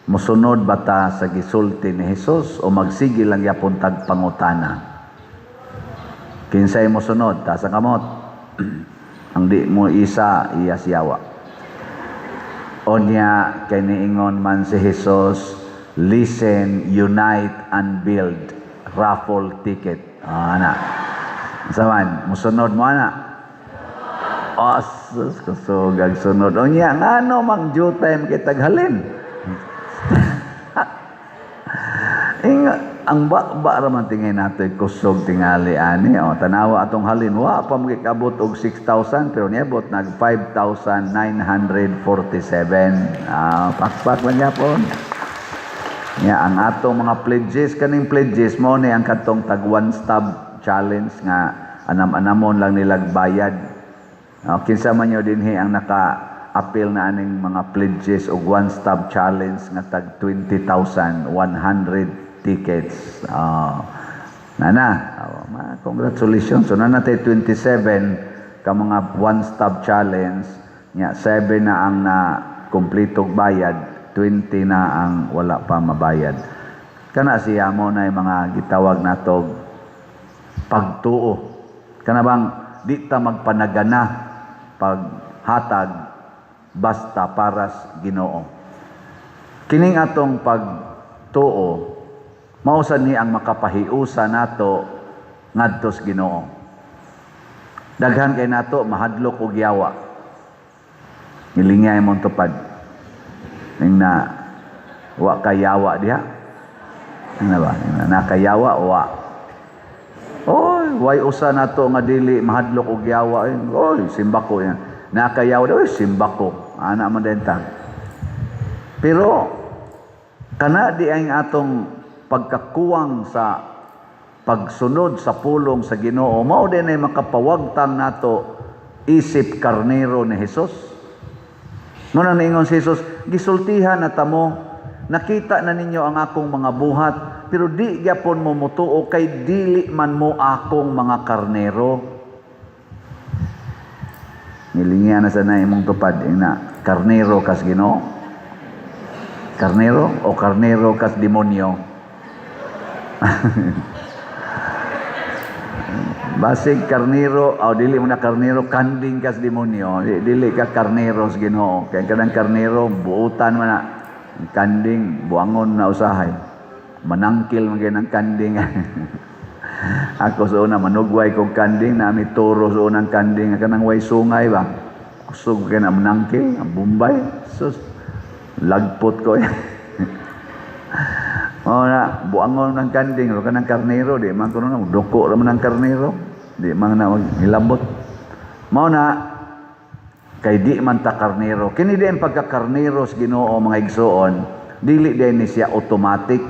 musunod ba ta sa gisulti ni Jesus o magsige lang yapon tag pangutana? Kinsay musunod, ta sa kamot. Ang di mo isa, iya siyawa. Onya, kay niingon man si Jesus, listen, unite, and build. Raffle ticket. Ana. Saman, musunod mo ana. Sus, kusugag sunod. Onya, ngano mang due time kitag halin? Ang ba raman tingay nato kusog tingali ani. Tanawa atong halin, wa pa magikabot og 6,000 pero niabot nag 5,947. Pakpak lang yapon. Ang atong mga pledges, kaning pledges mo ni ang katong tag one stop challenge nga anam-anamon lang nilag bayad. Kinsa man yo dinhi ang naka-appeal na aning mga pledges og one stop challenge nga tag 20,100 tickets. Congratulations. So, natin 27 ka mga one-stop challenge. 7 na ang na-kumpletong bayad, 20 na ang wala pa mabayad. Kana siya mo na yung mga gitawag na to pagtuo. Kana bang di ta magpanagana paghatag basta paras Ginoo. Kining atong pagtuo mausan ni ang makapahiusa nato ngadtos Ginoo. Daghan kay nato mahadlok og yawa. Nilingay mong tupad. Ning na wa kayawa diha. Ano ba? Nakayawa wa. Oy, way usa nato nga dili mahadlok og yawa. Oy, simbako yan. Nakayawa daw simbako. Ana man denta. Pero kana di ang atong pagkakuwang sa pagsunod sa pulong sa Ginoo, mao din ay makapawagtang nato isip karnero ni Jesus. Muna niingon si Jesus, gisultihan na tamo, nakita na ninyo ang akong mga buhat, pero di gyapon mo mutuo kay dili man mo akong mga karnero. Nilingyan na sa na imong tupad, ina, karnero kas Ginoo? Karnero o karnero kas demonyo? Basig karnero o dili mo na karnero, kanding kas demonyo. Dili ka karneros Ginoo. Kaya kadang karnero buutan man na, kanding buangon na usahay, manangkil man ng kanding. Ako sa una manugway kong kanding, nami turo sa unang kanding kanang way sungay ba, kusog kay na manangkil, ang Bombay. Sus, lagpot ko eh. Mao na, buangon ng kanding, ro ka ng karnero, di man kuno na, duko raman ng karnero, di man na hilabot. Mao na, kay di man ta karnero. Kini di ang pagka-karnero sa Ginoo mga igsoon, dili din ni siya automatic.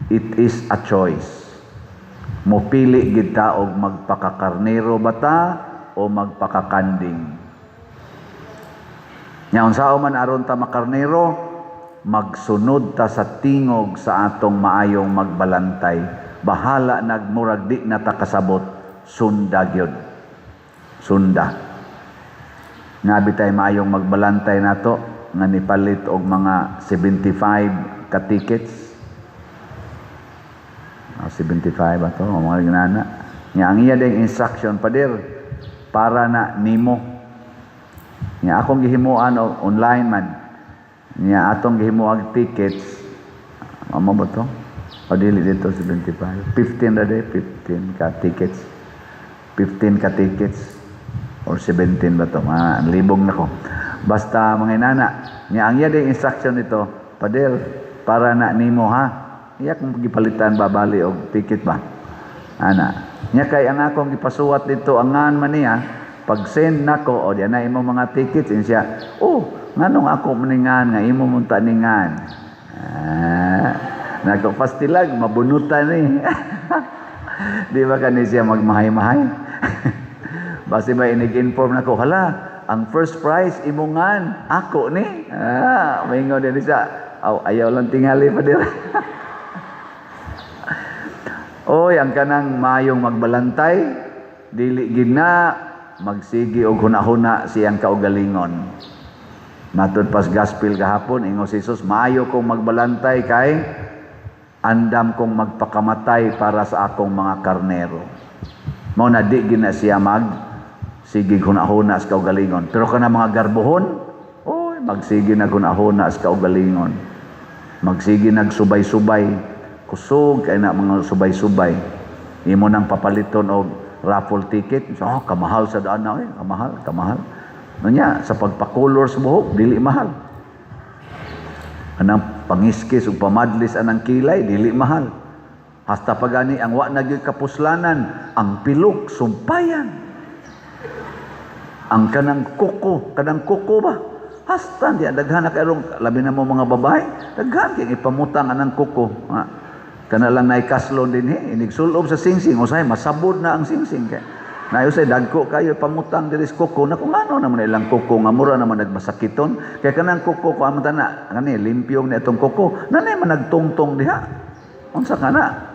It is a choice. Mopili gid ta og magpakakarnero bata o magpakakanding. Nya unsa man aron ta makarnero, magsunod ta sa tingog sa atong maayong magbalantay. Bahala nagmurag di na ta kasabot, sunda gyud. Sunda. Nga bitay maayong magbalantay nato nga nipalit og mga 75 ka tickets. 75 ato mga ginana. Nga ang iya ding instruction pader para na nimo. Nga akong gihimuan online man. Nga atong gihimuag tickets. Amo ba to? O dili dito 75. 15 na day, 15 ka tickets. 15 ka tickets. Or 17 ba to? Libong na ko. Basta mga inana. Nga ang iya ding instruction nito, pader para na nimo ha. Iya kung gipalitan babali og ticket ba. Ana. Nya kay ang akong gipasuwat dito angan man niya, pag send nako o diyan na imo mga tickets siya. Oh, nganong ako maningan nga imo munta ningan. Nagpastilag mabunutan ni. Di ba kani siya magmahay-mahay? Basi ba inig-inform nako, hala, ang first prize imongan ako ni. Maingon din siya. Ayaw lang tingali pa dira. Oy, ang kanang mayong magbalantay, dili gid na magsigi og hunahuna siyang kaugalingon. Matud pas gospel gahapon, ingon si Jesus, maayo kong magbalantay kay andam kong magpakamatay para sa akong mga karnero. Mao na di gid na siya sige hunahuna sa kaugalingon. Pero kana mga garbuhon, oy, magsigi na hunahuna sa kaugalingon. Magsigi nagsubay-subay. Kusog kay na mga subay-subay. Imo nang papaliton og raffle ticket. So, kamahal sa daan na kamahal. Nunya sa pagpakolor sa buhok dili mahal. Anang pangiskis ug pamadlis anang kilay dili mahal. Hasta pagani ang wa na gyud kapuslanan, ang pilok sumpayan. Ang kanang kuko ba? Hasta di daghan na kayrong labi na mo mga babae, daghan kay ipamutang anang kuko. Kana lang nay kaslo din inigsulob sa singsing usay masabod na ang singsing kay nayo say dagko kayo pamutang diri sa kuko na kung ano naman ilang kuko nga mura naman nagmasakiton kay kanang kuko ko amta na kani limpyong ni atong kuko nanay man nagtungtong diha unsa kana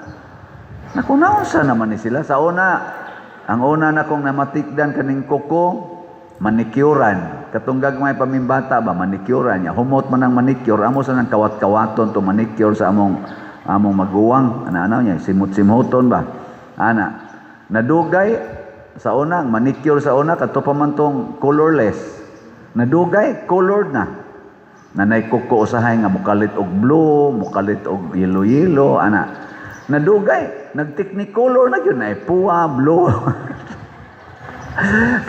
nakunaunsa naman ni sila sa una ang una na kong namatikdan kaning kuko manikyuran katong gagmay pamimbata ba manikyuran niya humot man ang manicure amo sa nang kawat-kawaton to manicure sa among maguwang ano niya simut-simuton ba ana nadugay sa una manicure sa una kadto pa man tong colorless nadugay colored na nanay kuko usahay nga mukalit og blue mukalit og yellow ana nadugay nag-technicolor na gyud na puwa blue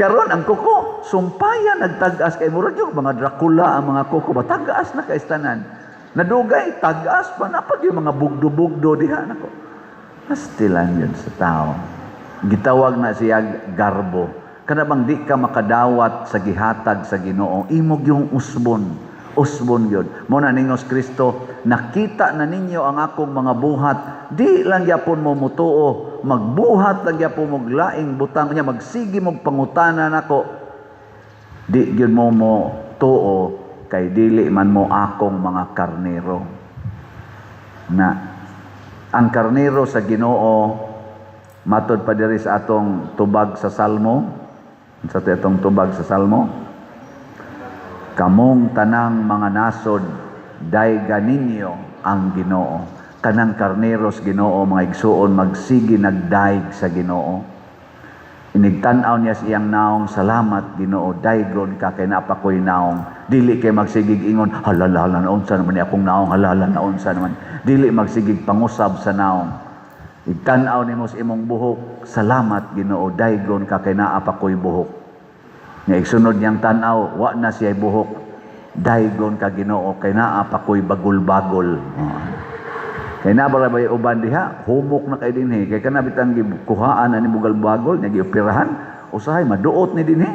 karon ang kuko sumpayan nagtag-as kay murag yung mga Dracula ang mga kuko ba tag-as na kay istanan. Nadugay, tagas pa na pag yung mga bugdo-bugdo diha nako. Pastilan yun sa tao. Gitawag na siya garbo. Kana bang di ka makadawat sa gihatag sa Ginoo, imog yung usbon. Usbon yun. Muna ningos Kristo, nakita na ninyo ang akong mga buhat. Di lang yapon mo mutuo. Magbuhat lang yapon mo laing butang niya. Magsigi mo pangutana nako. Di yun mo tuo. Kay dili man mo akong mga karnero. Na ang karnero sa Ginoo matud pa diri sa atong tubag sa Salmo. Sa atong tubag sa Salmo. Kamong tanang mga nasod dayga ninyo ang Ginoo. Kanang karnero sa Ginoo mga igsuon magsigi nagdaig sa Ginoo. Inigtanaw niya siyang naong salamat Ginoo daygon ka kay napa koy naong dili kay magsigig ingon halala na unsa naman ni akong naong halala na unsa naman dili magsigig pangusab sa naong igtanaw nimo sa imong buhok salamat Ginoo daygon ka kay naa pa koy buhok Nga igsunod niyang tanaw, wa na siya'y buhok. Daygon ka Ginoo, kay naa pa ko'y bagol-bagol. Kay nabalabay uban diha, humok na kay dinhi. Kay kanabitang kuhaan ani bugal-bagol, nga gioperahan, usahay maduot ni dinhi.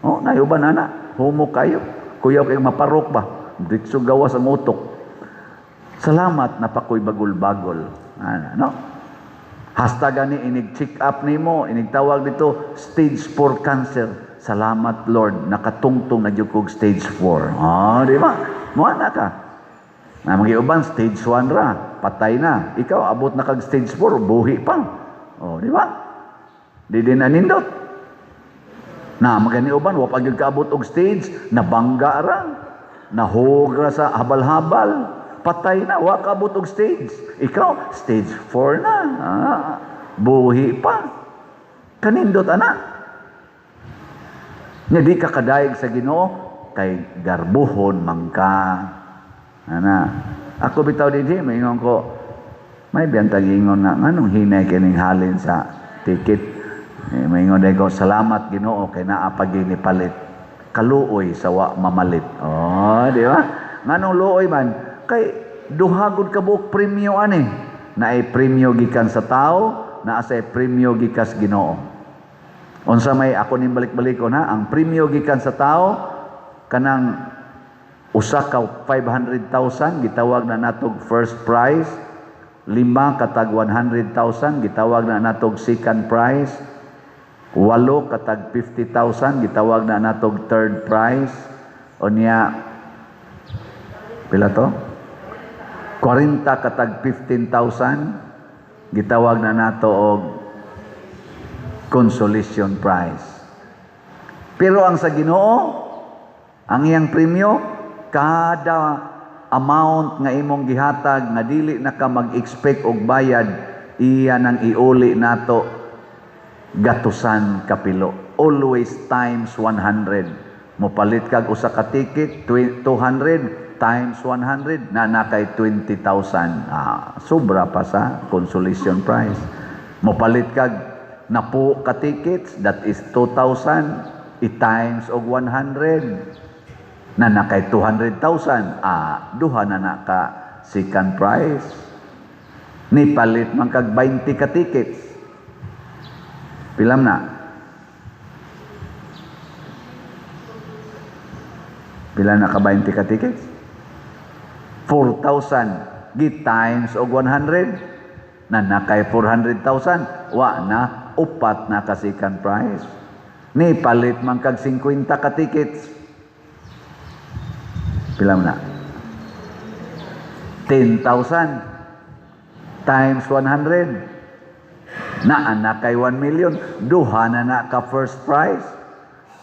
Nayuban ana, humok kayo. Kuyaw kay maparok ba? Ditso gawas ang utok. Salamat na pa ko'y bagol-bagol. No? Hasta gani inig-check up nimo, inigtawag dito stage 4 cancer. Salamat Lord, nakatungtong na jud kog stage 4. Di ba? Muana ka. Na magiuban stage 1 ra, patay na. Ikaw abot na kag stage 4, buhi pa. Di ba? Di din anindot. Na magani uban wa pa gyud kaabot og stage, nabangga ra. Nahog ra sa habal-habal. Patay na, wa kaabot og stage. Ikaw stage 4 na. Buhi pa. Kanindot ana. Nga di ka kadayeg sa Ginoo kay garbuhon mangka. Ako bitaw dinhi maingon ko, may biyantag ingon nga nganong hinay kining halin sa ticket. Maingon day ko, salamat Ginoo kay naa pa gini palit. Kaluoy sa wa mamalit. Di ba? Nganong luoy man kay duhagod ka buok premyo ani. Naay premyo gikan sa tao, naa say premyo gikas Ginoo. Unsa may ako ning balik-balikon ang premyo gikan sa tao kanang usa ka 500,000 gitawag na natog first prize, 5 katag 100,000 gitawag na natog second prize, 8 katag 50,000 gitawag na natog third prize, unya pila to? 40 katag 15,000 gitawag na nato og consolation prize. Pero ang sa Ginoo, ang iyang premyo, kada amount nga imong gihatag nga dili na ka mag-expect og bayad, iya nang iuli nato gatusan kapilo. Always times 100. Mopalit kag usa ka ticket 200 times 100 na nakay 20,000. Sobra pa sa consolation prize. Mopalit kag napo ka tickets, that is 2,000 i-times og 100 na nakay 200,000. Duha na naka second prize. Ni palit man kag 20 ka tickets. Pilam na? Pila na ka 20 ka tickets? 4,000 gi-times og 100 na nakay 400,000. Wa na upat na ka second prize. Ni palit man kag 50 ka tickets. Pila na? 10,000 times 100 na kay 1 million. Duha na ka first prize,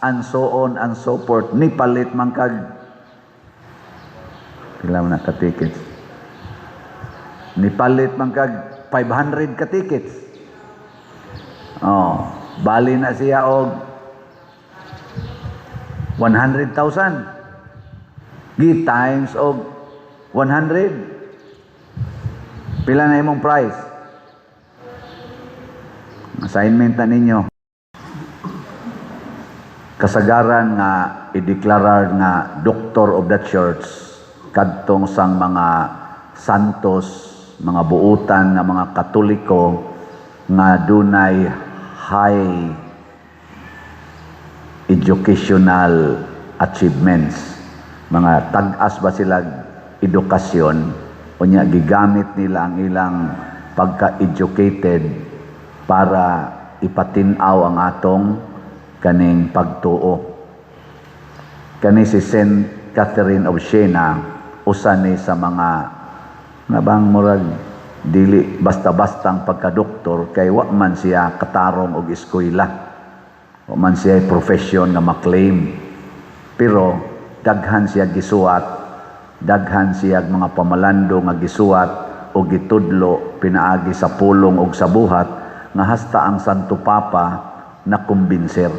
and so on and so forth. Ni palit man kag pila na ka tickets. Ni palit man kag 500 ka tickets. Bali na siya og 100,000 gi times og 100. Pila na imong price? Assignment na ninyo. Kasagaran nga i-deklarar nga doctor of the church kadtong sang mga santos, mga buutan nga mga Katoliko nga dunay high educational achievements, mga tag-as ba sila edukasyon, unya gigamit nila ang ilang pagka-educated para ipatinaw ang atong kaning pagtuo. Kani si Saint Catherine of Siena, usa ni sa mga nabang murag dili basta-bastang pagka-doktor kay wa man siya katarong og eskwela. Wa man siya profession nga maklaim. Pero daghan siya gisuat, daghan siya mga pamalando nga gisuat o gitudlo pinaagi sa pulong og sa buhat nga hasta ang Santo Papa na kumbinser.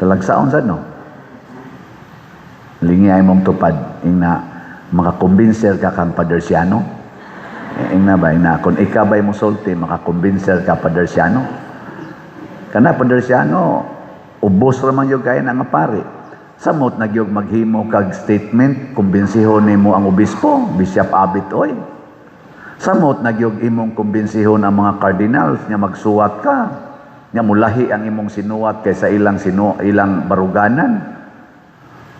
Talagsaon sad no? Lingi ay mong tupad ing na makakumbinser ka kang Padersiano. Ingna ba ina kun ikabay mo sulti makakumbinser ka Padersiano. Kana Padersiano Ubos raman yung kaya nga pare. Samot nagyog maghimo kag statement, kumbensihon nimo ang obispo, Bishop Abit oy. Samot nagyog imong kumbensihon ang mga cardinals nga magsuwat ka. Nga mulahi ang imong sinuwat kaysa ilang baruganan.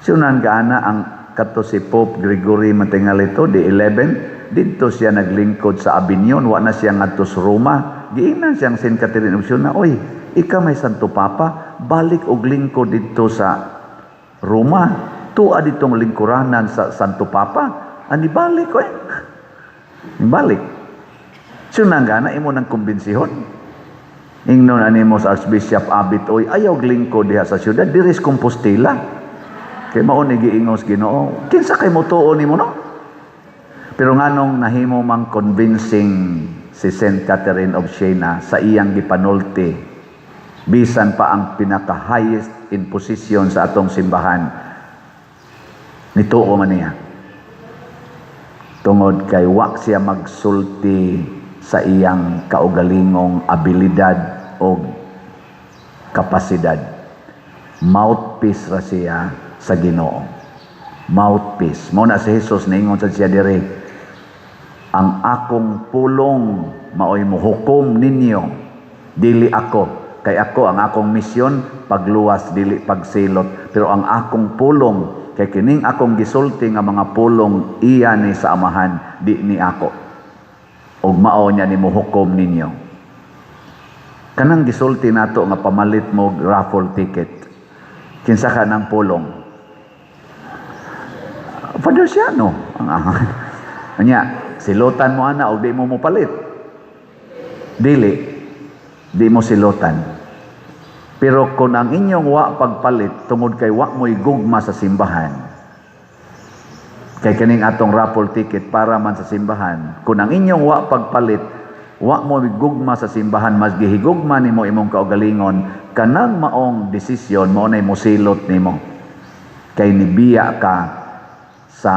Sunan gaana ang kato si Pope Gregory Mantingalito di 11 dito siya naglingkod sa Avignon, wa na siya ngadto sa Roma. Giingnan siyang Saint Catherine of Siena, oy, ika may Santo Papa, balik og lingkod dito sa Roma. Tuwa ditong lingkuranan sa Santo Papa. Ani balik oy. Balik. Sunan gana imo nang kumbensihon. Ingnon ani mo sa Archbishop Abit oy, ayaw lingkod diha sa syudad diris Compostela. Kay mao ni giingos Ginoo. Kinsa kay mo tuo nimo no? Pero nganong nahimo mang convincing si Saint Catherine of Siena sa iyang gipanulti bisan pa ang pinaka-highest in position sa atong simbahan nituo man niya. Tungod kay wa siya magsulti sa iyang kaugalingong abilidad o kapasidad. Mouthpiece ra siya sa Ginoo. Mouthpiece. Mao na si Jesus niingon sa siya diri, ang akong pulong maoy mohukom ninyo, dili ako. Kay ako ang akong misyon pagluwas dili pagsilot. Pero ang akong pulong kay kining akong gisulti nga mga pulong iya ni sa amahan, di ni ako. Og mao niya ni mohukom ninyo. Kanang gisulti nato nga pamalit mo raffle ticket. Kinsa ka ng pulong? Father Siano. Anya, silotan mo ana og di mo palit. Di mo silotan. Pero kung ang inyong wa pagpalit tungod kay wa mo'y gugma sa simbahan, kay kaning atong raffle ticket para man sa simbahan, kung ang inyong wa pagpalit, wa mo'y gugma sa simbahan, mas gihigugma nimo imong kaugalingon, kanang maong desisyon mao nay mosilot nimo. Kay nibiya ka sa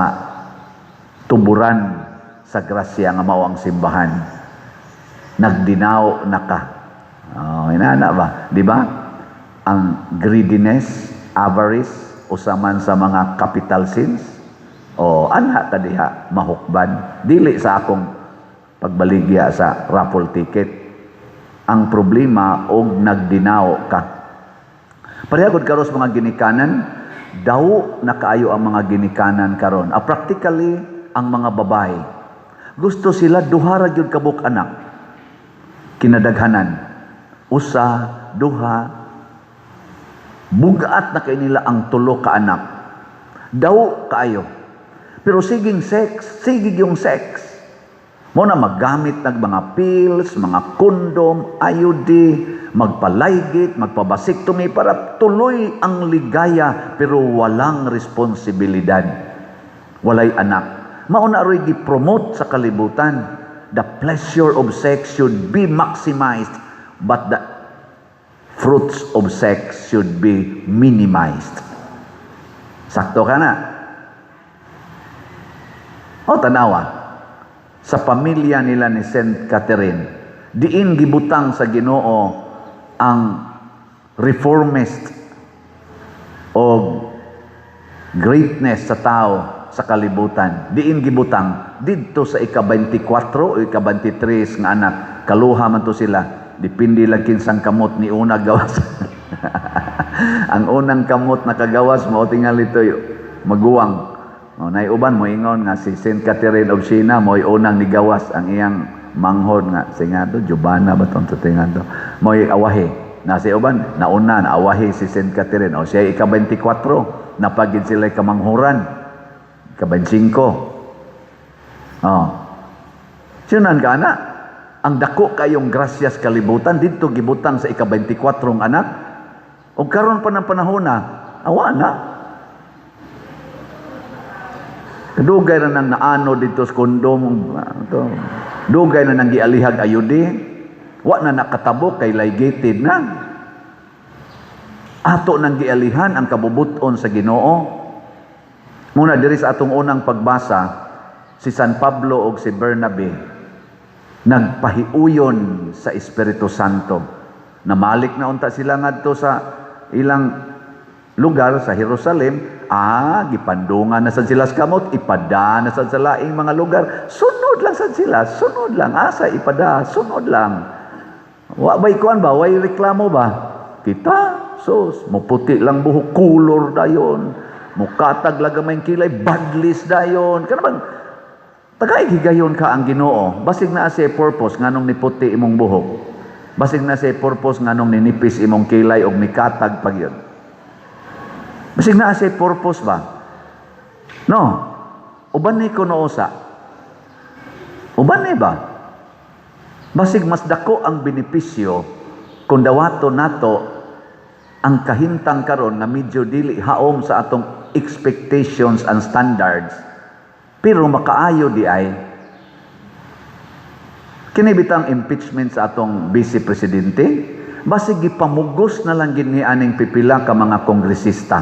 tuburan sa grasya nga mao ang simbahan. Nagdinaw na ka. Oh, inana ba? Di ba? Ang greediness, avarice, usaman sa mga capital sins, o anha ta diha mahukban. Dili sa akong pagbaligya sa raffle ticket. Ang problema og nagdinaw ka. Parehagod karon sa mga ginikanan, daw na kaayo ang mga ginikanan karon. Practically ang mga babae gusto sila duha ra gyud kabuk anak. Kinadaghanan usa, duha, bugat na kay nila ang tulo ka anak. Daw kaayo. Pero siging sex, sigig yung sex. Mo na maggamit ng mga pills, mga kondom, IUD, magpalaygit, magpabasiktomy para tuloy ang ligaya pero walang responsibilidad. Walay anak. Mauna ro'y gi-promote sa kalibutan. The pleasure of sex should be maximized, but the fruits of sex should be minimized. Sakto ka na. O tanawa, sa pamilya nila ni Saint Catherine, diin gibutang sa Ginoo ang reformist o greatness sa tao sa kalibutan. Diin gibutang didto sa ika-24 o ika-23 nga anak. Kaluha man to sila. Dipindi lang kinsang kamot ni una gawas. Ang unang kamot na kagawas mao tingali to maguwang. Nay uban mo ingon nga si Saint Catherine of Siena mo'y unang nigawas ang iyang manghod nga singado Giovanna baton sa tingado. Mo'y awahi. Na si uban nauna na awahi si Saint Catherine o siya ika-24 napagid sila kamanghuran. Ika-25. Sinan ka na? Ang dako kayong grasyas kalibutan dito gibutang sa ika-24 anak. O karon pa ng panahon na awa na. Dugay na nang naano dito sa kondom. Dugay na nang gialihag ayudi. Wa na nakatabok kay ligated na. Ato nang gialihan ang kabubuton sa Ginoo. Muna diri sa atong unang pagbasa, si San Pablo o si Bernabe nagpahiuyon sa Espiritu Santo. Namalik na unta sila ngadto sa ilang lugar sa Jerusalem, gipandungan na sad sila sa kamot, ipada na sad sa laing mga lugar. Sunod lang sad sila, sunod lang. Asa ipada, sunod lang. Wa bay kuan ba, way reklamo ba? Kita, sus, muputi lang buhok, kulor dayon. Mukatag lagamay kilay, badlis dayon. Kana bang tagay higayon ka ang Ginoo. Basig na sa purpose nganong niputi imong buhok. Basig na sa purpose nganong ninipis imong kilay og mikatag pag yun. Basig na sa purpose ba? No. Uban ni kuno usa. Uban ni ba? Basig mas dako ang benepisyo kung dawato nato ang kahintang karon nga medyo dili haom sa atong expectations and standards. Pero makaayo di ay kini bitang impeachment sa atong vice presidente, basig gipamugos na lang gid ni aning pipila ka mga kongresista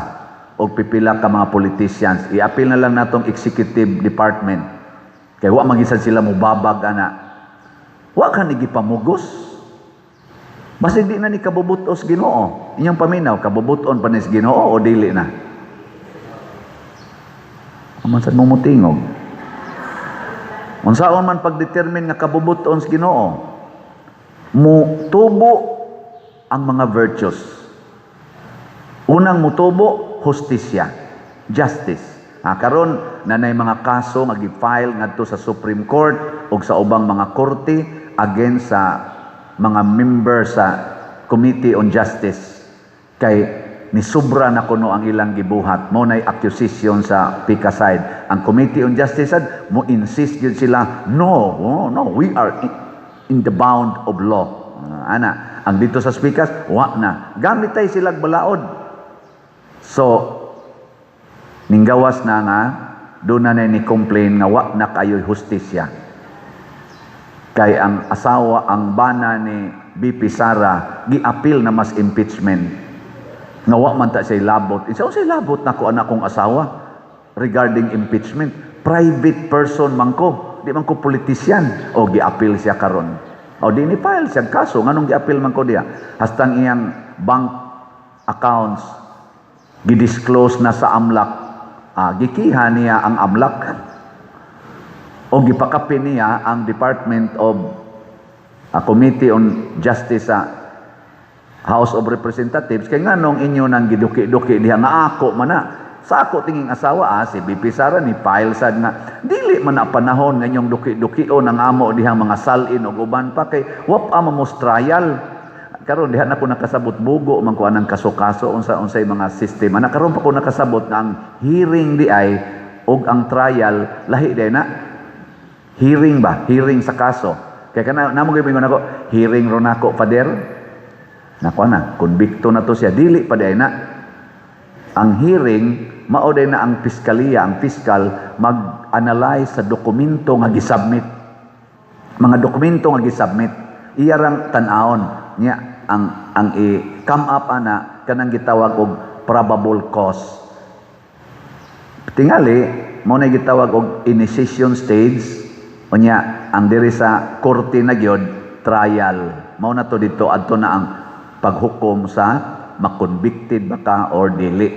o pipila ka mga politicians. I-appeal na lang natong executive department. Kaya wa magisan sila mubabag ana. Wa ka ni gipamugos. Basig di na ni kabubutos Ginoo. Inyong paminaw, kabubuton pa ni Ginoo o dili na? Amansan mo mutingog. Unsaon man pagdetermine nga kabubuton sa Ginoo, mutubo ang mga virtues. Unang mutubo, hustisya, justice. Karon nanay mga kaso nga gi-file ngadto sa Supreme Court ug sa ubang mga korte against sa mga member sa Committee on Justice kay ni sobra na kuno ang ilang gibuhat. Mo nay accusation sa PICA side. Ang Committee on Justice sad mo insist gyud sila, no, we are in the bound of law. Ang dito sa speakers, wa na. Gamit tay silang balaod. So, ninggawas na nga, doon na ni complain nga wa na kayo'y hustisya. Kay ang asawa, ang bana ni BP Sara, gi-appeal na mas impeachment. Nga wa man ta siya labot. Isa siya labot na ko anak kong asawa regarding impeachment. Private person man ko. Di man ko politisyan. O gi-appeal siya karon. O di ni file siya kaso. Nganong gi-appeal man ko diya? Hastang iyang bank accounts gidisclose na sa AMLAC. Gikiha niya ang AMLAC. O gipakapi niya ang Department of Committee on Justice sa House of Representatives. Kaya nga nung inyo nang giduki-duki diha nga ako man na. Sa ako tinging asawa, si BP Sara ni file sad nga dili man na panahon nga inyong duki-dukio nang amo diha mga salin o uban pa kay wap mo trial. Karon diha na ko nakasabot bugo man ko anang kaso-kaso unsay mga sistema. Karon pa ko nakasabot nga ang hearing di ay og ang trial lahi day na. Hearing ba? Hearing sa kaso. Kaya kana namo gyud nako hearing ron ako pader. Nako na, konbikto na to siya. Dili pa day na. Ang hearing, mao day na ang piskaliya, ang piskal, mag-analyze sa dokumento nga gisubmit. Mga dokumento nga gisubmit. Iyarang tan-aon niya ang i-come up ana kanang gitawag og probable cause. Tingali, mo na gitawag og initiation stage. Unya, ang diri sa korte na gyud trial. Mao na to dito adto na ang paghukom sa makonvicted ba ka or dili.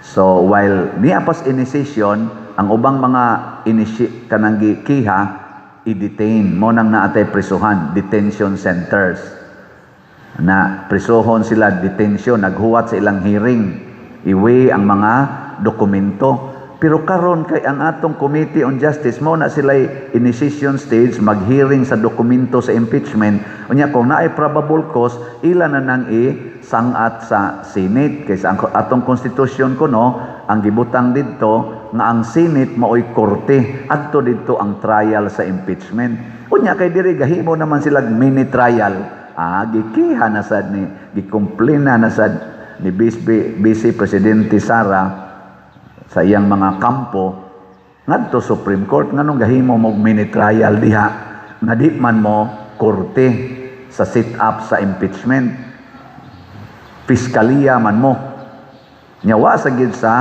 So while niya pas initiation, ang ubang mga kanang gikiha i-detain mo nang naatay prisuhan, detention centers. Na prisuhon sila, detention, naghuwat sa ilang hearing, iwi ang mga dokumento. Pero karon kay ang atong Committee on Justice mo na sila initiation stage mag-hearing sa dokumento sa impeachment. Unya kung naay probable cause, ila na nang sangat sa Senate kaysa ang atong konstitusyon kuno ang gibutang didto nga ang Senate maoy korte adto didto ang trial sa impeachment. Unya kay diri gahimo naman sila mini trial. Gikiha na sad ni gicomplain na sad ni Vice Presidente Sara sa iyang mga kampo ngadto Supreme Court nganong gahimo mo mini trial diha nga di man mo korte sa sit up sa impeachment piskaliya man mo nyawa sa gid sa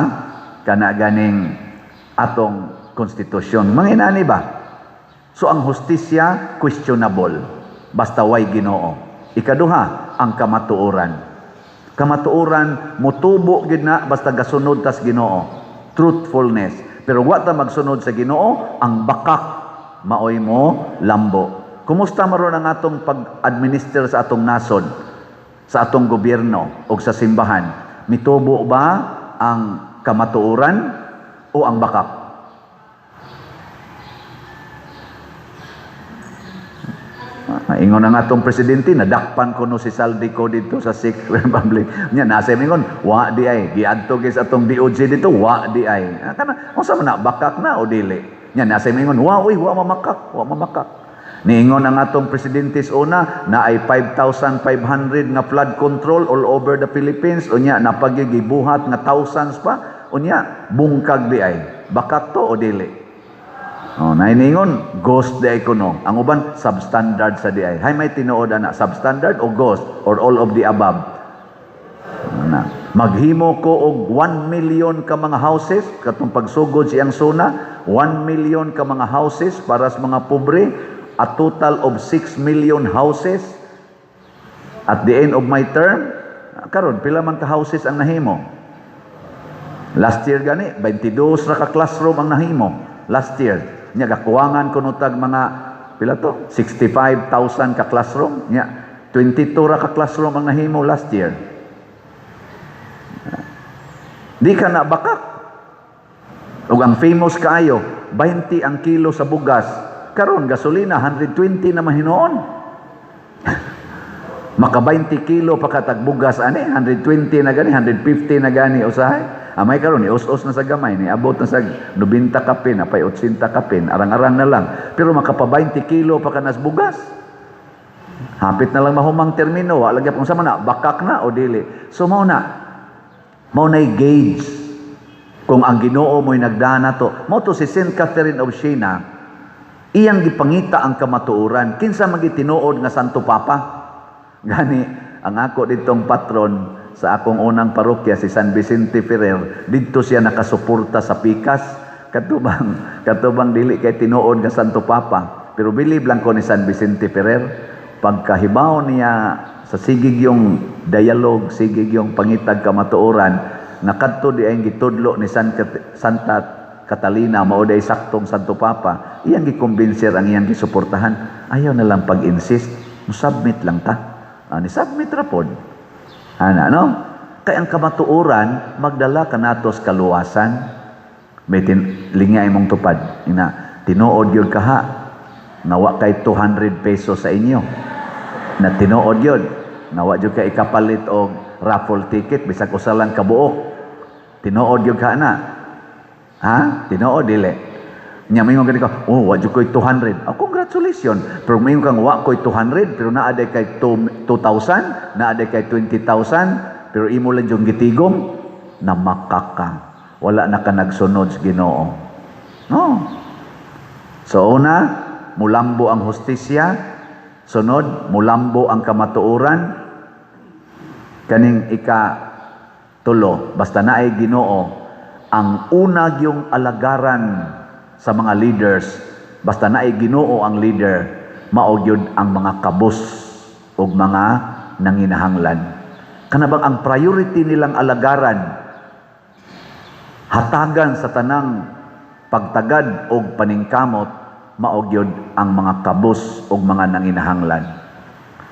kana ganing atong konstitusyon manginani ba so ang hustisya questionable basta way Ginoo. Ikaduha ang kamatuoran. Kamatuoran mutubo gid na basta gasunod tas Ginoo. Truthfulness. Pero wa ta magsunod sa Ginoo, ang bakak maoy mo lambo. Kumusta maron ang atong pag-administer sa atong nasod, sa atong gobyerno o sa simbahan? Mitubo ba ang kamatuoran o ang bakak? Ingon ang atong presidente, nadakpan ko no si Saldico dito sa Czech Republic. Nya nasa ingon, wa di ay. Giadto gis atong DOJ dito, wa di ay. Kana, unsa man na, bakak na o dili? Nya nasa ingon, wa mamakak, wa mamakak. Niingon ang atong presidente una na ay 5,500 nga flood control all over the Philippines. Unya, napagigibuhat nga thousands pa. Unya, bungkag di ay. Bakak to o dili? Nainingon, ghost di ay kuno. Ang uban, substandard sa di ay. Hay may tinuod na, substandard o ghost or all of the above. Maghimo ko og 1 million ka mga houses, katong pagsugod siyang suna, 1 million ka mga houses para sa mga pobre, a total of 6 million houses at the end of my term. Karon pila man ka houses ang nahimo? Last year gani, 22 ra ka classroom ang nahimo. Last year. Nya gakuwangan kuno tag mga pila to 65,000 ka classroom nya 22 ra ka classroom ang nahimo last year. Di ka na bakak. Ug ang famous kaayo 20 ang kilo sa bugas, karon gasolina 120 na mahinoon. Maka 20 kilo pa katag bugas ani 120 na gani, 150 na gani usahay. Amay karon ni us-us na sa gamay ni abot na sa 90 kapin, apay 80 kapin, arang-arang na lang. Pero makapa 20 kilo pa kanas bugas. Hapit na lang mahumang termino, wa lagi kung sama na bakak na o dili. So mao na gauge kung ang Ginoo mo'y nagdana to. Mao to si Saint Catherine of Siena, iyang gipangita ang kamatuoran. Kinsa magitinuod nga Santo Papa? Gani ang ako ditong patron sa akong unang parokya, si San Vicente Ferrer, dito siya nakasuporta sa pikas. Katubang dili kay tinuod nga Santo Papa. Pero believe lang ko ni San Vicente Ferrer, pagkahibaw niya sa sigig yung dialogue, sigig yung pangitag kamatuoran, nakadto di ay gitudlo ni Santa Catalina, mauday saktong Santo Papa, iyang gikumbinser ang iyang gisuportahan. Ayaw na lang pag-insist, musubmit lang ta. Ni submit rapod. No? Kaya ang kamatuoran, magdala ka natos kaluwasan. May lingay mong tupad. Tinuod yun kaha. Nawa kay 200 pesos sa inyo. Na tinuod yun. Nawa yun kay ikapalit o raffle ticket. Bisag usalang kabuok. Tinuod yun ka na. Tinuod, dili. Nya may mga ganito, wa jud koy 200. Congratulations. Pero may kang wa koy 200, pero naaday kay 2,000, naaday kay 20,000, pero imo lang yung gitigom na makaka. Wala na ka nagsunod sa Ginoo. No. So una, mulambo ang hustisya, sunod, mulambo ang kamatuoran, kaning ika-tulo, basta naay Ginoo, ang una yung alagaran sa mga leaders, basta naay Ginoo ang leader, mao gyud ang mga kabus ug mga nanginahanglan. Kanabang ang priority nilang alagaran, hatagan sa tanang pagtagad og paningkamot, mao gyud ang mga kabus ug mga nanginahanglan.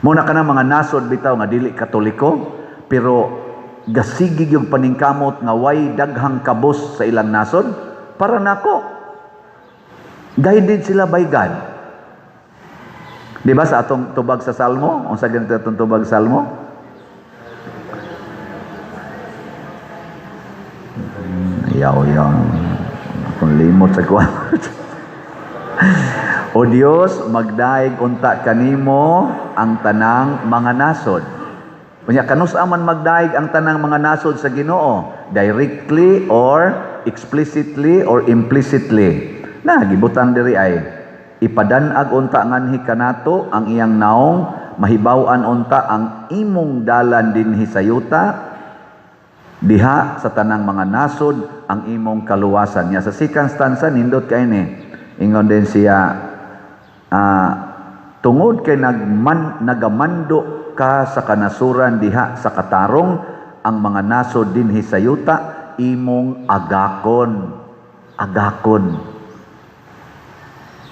Muna ka na mga nasod bitaw nga dili katoliko, pero gasigig yung paningkamot nga way daghang kabus sa ilang nasod, para nako guided sila by God. Di ba sa atong tubag sa Salmo? Unsa ganito atong tubag sa Salmo? Yaw. Kung limot sa kuwan. O Dios, magdaig unta kanimo ang tanang mga nasod. Unya kanus aman magdaig ang tanang mga nasod sa Ginoo, directly or explicitly or implicitly. Gibutan diri ay ipadanag unta nganhi kanato ang iyang naong, mahibaw-an unta ang imong dalan dinhi sa yuta, diha sa tanang mga nasod ang imong kaluwasan. Nya sa second stanza nindot kay ni ingon din siya, tungod kay nagamando ka sa kanasuran diha sa katarong, ang mga nasod dinhi sa yuta imong agakon. Agakon.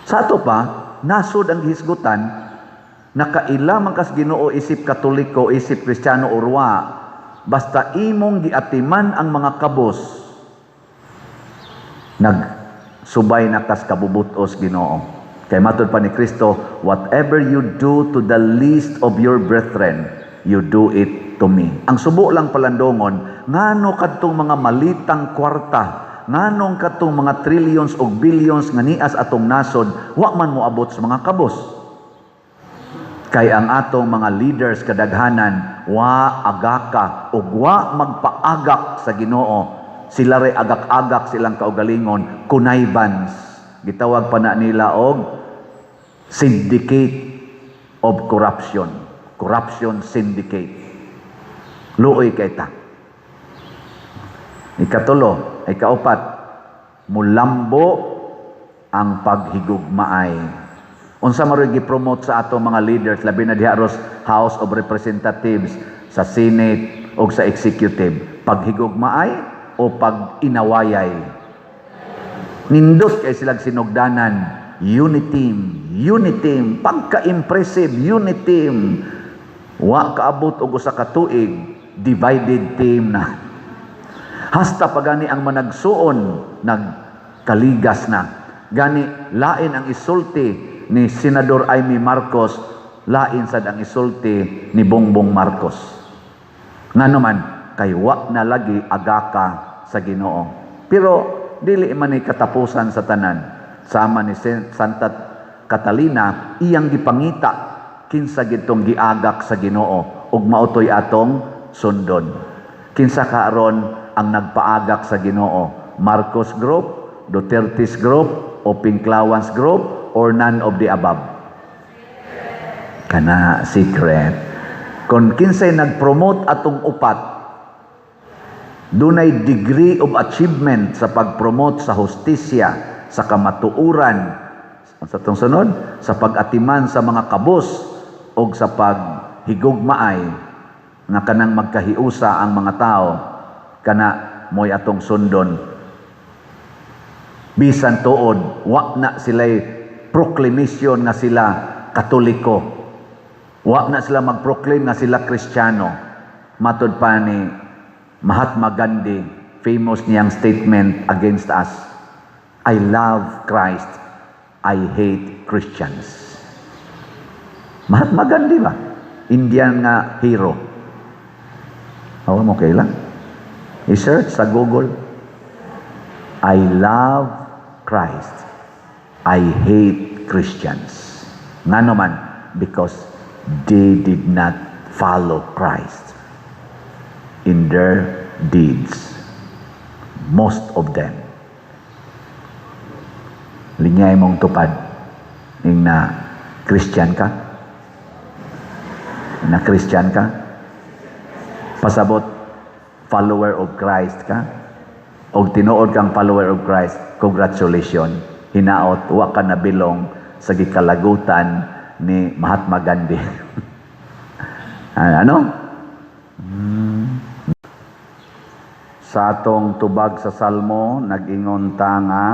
Sa ato pa, nasod ang gihisgutan, nakaila man kas Ginoo isip Katoliko, isip Kristiyano urwa, basta imong giatiman ang mga kabos, nagsubay na kas kabubutos Ginoo. Kay matud pa ni Kristo, whatever you do to the least of your brethren, you do it to me. Ang subo lang palandongon, ngano kadtong mga malitang kwarta, nganong kadtong mga trillions o billions nga nias atong nasod, wa man moabot sa mga kabos. Kay ang atong mga leaders kadaghanan, wa agaka ug wa magpaagak sa Ginoo. Sila ray agak-agak silang kaugalingon, connivance. Gitawag pa na nila og syndicate of corruption. Corruption syndicate. Luoy kay ta. Ikatulo, ikaapat, mulambo ang paghigugmaay. Unsa maroy gi-promote sa ato mga leaders, labi na diha ros House of Representatives, sa Senate o sa Executive, paghigugmaay o pag-inawayay. Nindot kay silang sinugdanan, unity team, pagka-impressive, unity team. Wa kaabot og usa ka tuig, divided team na. Hasta pagani ang managsuon, nagkaligas na. Gani, lain ang isulti ni Senador Amy Marcos, lain sad ang isulti ni Bongbong Marcos. Ngano man, kay wa na lagi agaka sa Ginoo. Pero dili man ni katapusan sa tanan. Sama ni Santa Catalina, iyang gipangita kinsa gitong giagak sa Ginoo ug mautoy atong sundon. Kinsa karon ang nagpaagak sa Ginoo? Marcos Group, Duterte's Group, o Pinklawans Group, or none of the above? Kana secret. Kung kinsay nag-promote atong upat, dunay degree of achievement sa pag-promote sa hustisya, sa kamatuuran, sa itong sunod, sa pag-atiman sa mga kabos, o sa paghigugmaay, nga kanang magkahiusa ang mga tao, kana mo'y atong sundon. Bisan tuod, wa na sila'y proclamation nga sila Katoliko. Wa na sila mag-proclaim nga sila Kristiyano. Matod pa ni Mahatma Gandhi, famous niyang statement against us, I love Christ, I hate Christians. Mahatma Gandhi ba? Indian nga hero. Awa mo kailan? I-search sa Google, I love Christ, I hate Christians. Nga naman, because they did not follow Christ in their deeds. Most of them. Linyay mong tupad ning na Christian ka? Na Christian ka? Pasabot, follower of Christ ka? O tinuod kang follower of Christ, congratulations. Hinaot, wa ka nabilong sa gikalagutan ni Mahatma Gandhi. Ano? Sa atong tubag sa Salmo, nag-ingon ta nga,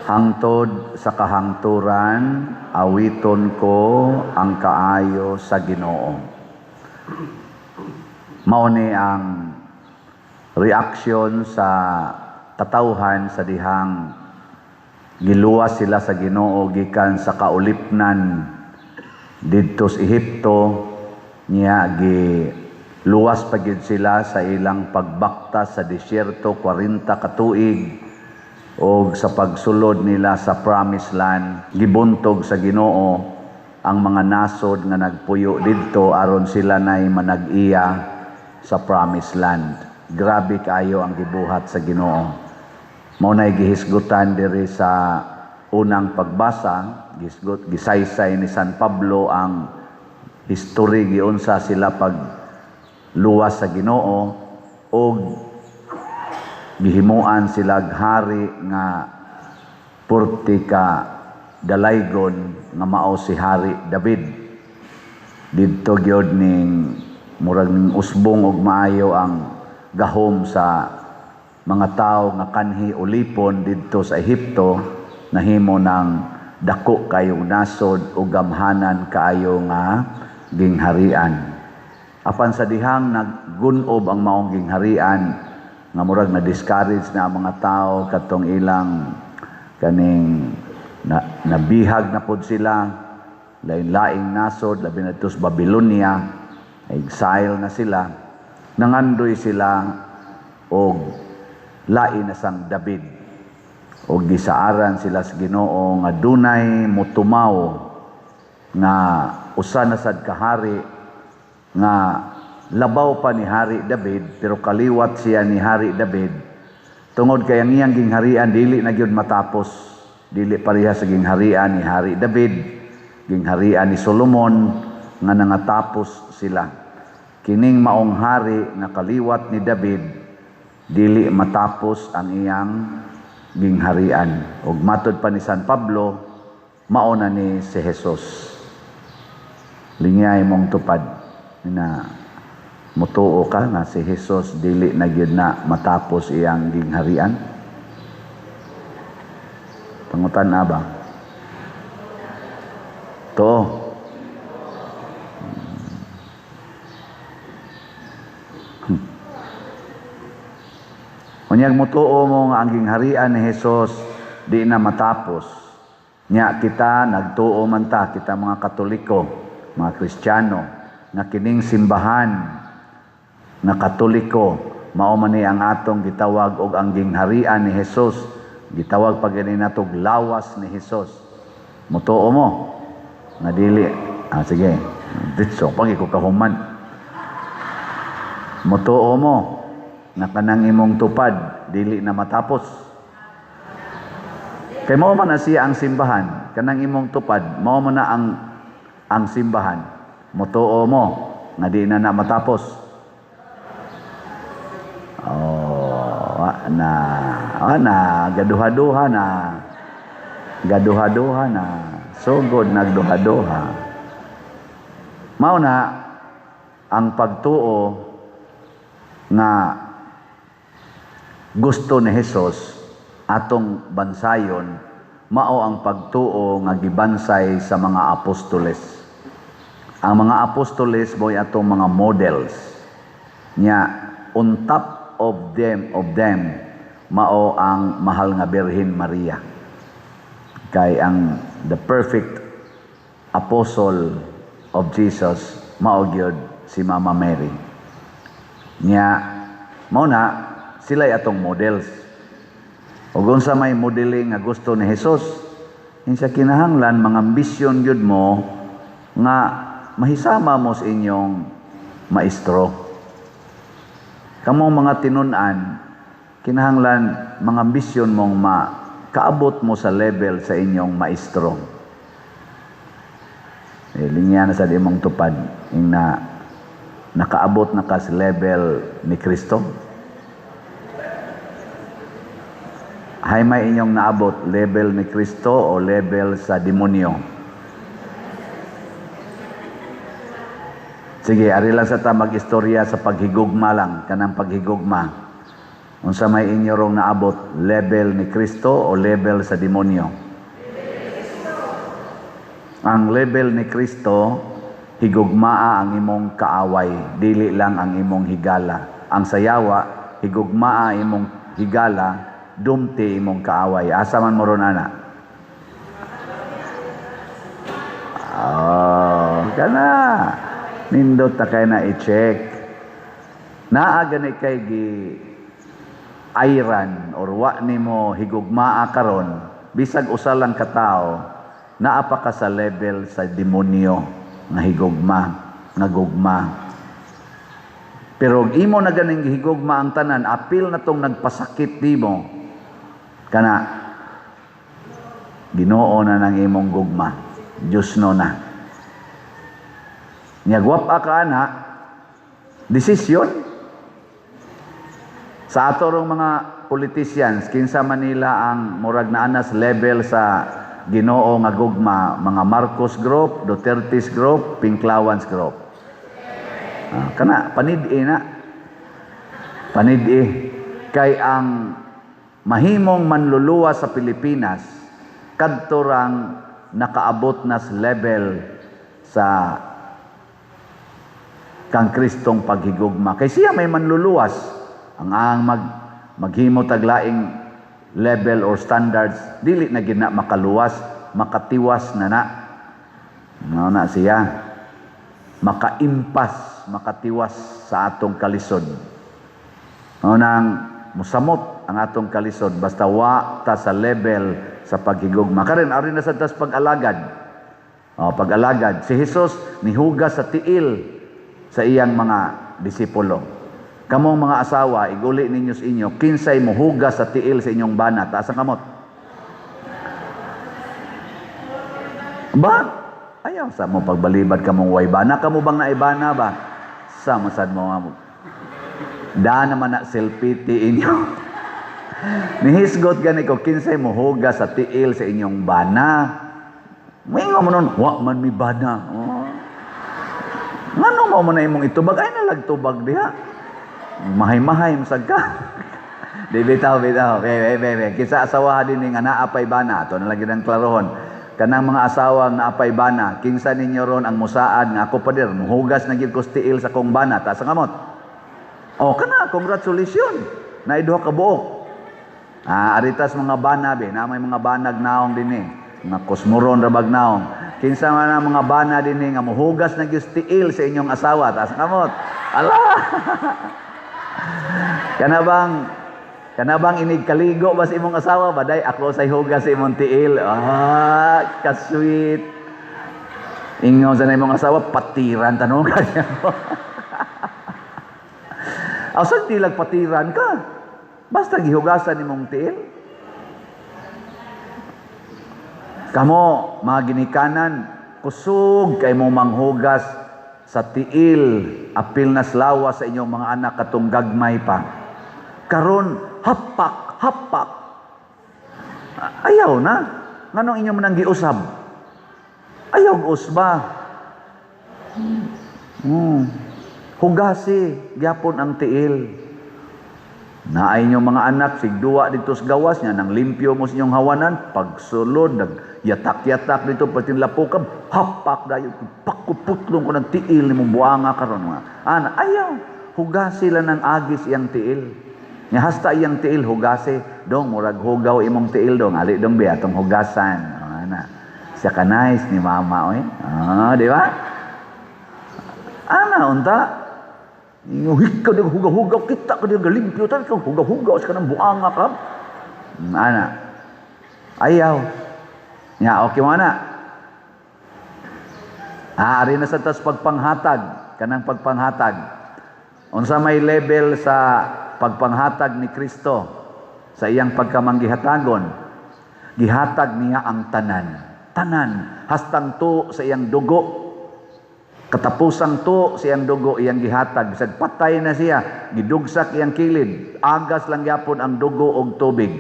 hangtod sa kahangturan, awiton ko ang kaayo sa Ginoo. Mao ni ang reaksyon sa katawhan sa dihang giluwas sila sa Ginoo gikan sa kaulipnan didto sa Ehipto, niya giluwas pa gid sila sa ilang pagbakta sa disyerto 40 ka tuig, o sa pagsulod nila sa promised land gibuntog sa Ginoo ang mga nasod nga nagpuyo didto aron sila nay manag-iya sa promised land. Grabe kayo ang gibuhat sa Ginoo. Mao nay gihisgutan diri sa unang pagbasa, gisaysay ni San Pablo ang history giunsa sila pag luwas sa Ginoo, o gihimuan sila hari nga 40 ka dalaygon nga mao si Hari David. Didto gyud ning murag ning usbong og maayo ang gahom sa mga tao nga kanhi ulipon didto sa Ehipto, nahimo ng dako kayong nasod o gamhanan kaayo nga gingharian. Apan sa dihang naggunob ang maong gingharian, nga murag na discourage na ang mga tao katong ilang kaning nabihag na pod sila, lain-laing nasod, labi na ito sa Babylonia, exile na sila, nangandoy sila og lain na sang David, og gisaaran sila sa Ginoo nga dunay motumaw nga usa na sad kahari nga labaw pa ni Hari David, pero kaliwat siya ni Hari David tungod kay ang iyang gingharian dili na gyud matapos, dili pareha sa gingharian ni Hari David, gingharian ni Solomon nga nangatapos sila. Kining maong hari nga kaliwat ni David dili matapos ang iyang gingharian, ug matud pa ni San Pablo mao na ni si Jesus. Lingay mong tupad na mutuo ka nga si Jesus dili na gyud na matapos iyang gingharian. Pangutan na ba? To. Unyag mutuo mo nga ang gingharian ni Jesus di na matapos. Nya kita nagtuo man ta, kita mga Katoliko, mga Kristiyano, nga kining simbahan na Katoliko mao man ni ang atong gitawag og ang gingharian ni Jesus, gitawag pag gani natog lawas ni Jesus. Mutuo mo nga dili sige ditso pag iko kahuman, mutuo mo na kanang imong tupad dili na matapos. Kay mao man na siya ang simbahan, kanang imong tupad mao man na ang simbahan. Mutuo mo nga di na matapos. Gaduha-duha na, sugod nagduha-duha. Mao na ang pagtuo nga gusto ni Jesus atong bansayon, mao ang pagtuo nga gibansay sa mga apostoles. Ang mga apostoles mo'y atong mga models. Nya, on top of them, mao ang mahal nga Birhen Maria. Kay ang the perfect apostle of Jesus, mao gyud si Mama Mary. Nya, mao na, sila'y atong models. O unsa may modeling nga gusto ni Jesus, insa kinahanglan, mga ambisyon gyud mo, nga mahisama mo sa inyong maestro. Kamong mga tinun-an, kinahanglan mga ambisyon mong makaabot mo sa level sa inyong maestro. Linya na sa imong tupad, yung nakaabot na ka sa level ni Kristo. Hay may inyong naabot, level ni Kristo o level sa demonyo? Sige, ari lang sa ta mag-istorya sa paghigugma lang, kanang paghigugma. Unsa may inyo rong naabot, level ni Kristo o level sa demonyo? Ang level ni Kristo, higugmaa ang imong kaaway, dili lang ang imong higala. Ang sayawa, higugmaa imong higala, dumti imong kaaway. Asa man mo ron, ana? Kana. Nindot ta kay na i-check. Naa gani kay gi ayran or wa nimo higugmaa karon, bisag usa lang ka tawo, naa pa ka sa level sa demonyo nga higugma, nga gugma. Pero imo na ganing higugma ang tanan, apil na tong nagpasakit nimo, kana Ginoo na ng imong gugma, Diyos no na. Nyagwap ka na, desisyon. Sa ato rong mga politicians, kinsa Manila ang murag na anas level sa Ginoo nga gugma, mga Marcos Group, Duterte's Group, Pinklawans Group. Kana panid-i na. Panid-i. Kay ang mahimong manluluwa sa Pilipinas, kadto rang nakaabot na sa level sa kang Kristong paghigugma. Kay siya may manluluwas. Ang maghimo taglaing level or standards, dili na gina makaluwas, makatiwas na. Ano na siya? Makaimpas, makatiwas sa atong kalisod. Ano nang musamot ang atong kalisod, basta wa ta sa level sa paghigugma. Karon ari na sa tas pag-alagad. Pag-alagad. Si Jesus nihugas sa tiil sa iyang mga disipulo. Kamong mga asawa, iguli ninyo sa inyo, kinsay muhugas sa tiil sa inyong bana. Taas ang kamot. Ba? Ayaw sa mo pagbalibad kamong way bana. Kamo bang naibana ba? Sa masad mo nga mo. Da naman na selfie inyo. Nihisgot gani ko, kinsay muhugas sa tiil sa inyong bana. May nga mo nun, wa man mi bana. Ngano mo na imong itubag? Ay nalagtubag diha. Mahay-mahay masag ka. Di bitaw. Kisa asawa din nga naapay bana. Ito nalagi ng klarohon. Kanang mga asawang naapay bana, kinsa ninyo ron ang musaad nga ako pa dir, muhugas na gyud ko tiil sa kong bana. Taas ang kamot. Kana, congratulations. Naiduha ka buok. Aritas mga bana be, na may mga banag naong din mga kusmuron rabag naong. Kinsa man ang mga bana din nga muhugas na gyud tiil sa inyong asawa. Taas kamot. Ala. Kana bang inig kaligo ba sa imong asawa? Baday ako say hugas sa imong tiil. Ka-sweet. Ingaw sa imong asawa patiran tanong kanya. Asa di patiran ka? Basta gihugasan imong tiil. Kamo, mga ginikanan, kusog kay mong manghugas sa tiil, apil na slawa sa inyong mga anak katong gagmay pa. Karon, hapak. Ayaw na. Nganong inyo manang giusab? Ayaw usba. Hugasi, gyapon ang tiil. Naay inyong mga anak, sigduwa dito sa gawas niya, nang limpyo mo sa inyong hawanan, pagsulod, nagyatak-yatak dito, pati lapukab, hapak dayo, pakuputlong ko ng tiil ni mong buanga karon mga. Ayaw, hugasi lang ng agis iyang tiil. Nga hasta iyang tiil, hugasi, dong, murag hugaw imong tiil dong, ali dong be, atong hugasan. Siya ka nice ni mama, oy. Di ba? Unta, hikaw din hugaw-hugaw, kita ka din galimpyo, talagang hugaw-hugaw sa kanang buanga ka. Ayaw. Okay mo na. Ari na sa tas pagpanghatag, kanang pagpanghatag. Unsa may level sa pagpanghatag ni Kristo sa iyang pagkamanggihatagon, gihatag niya ang tanan, hastang to sa iyang dugo. Katapusang to siyang dugo iyang gihatag, bisag patay na siya, gidugsak iyang kilid, agas lang yapon ang dugo og tubig.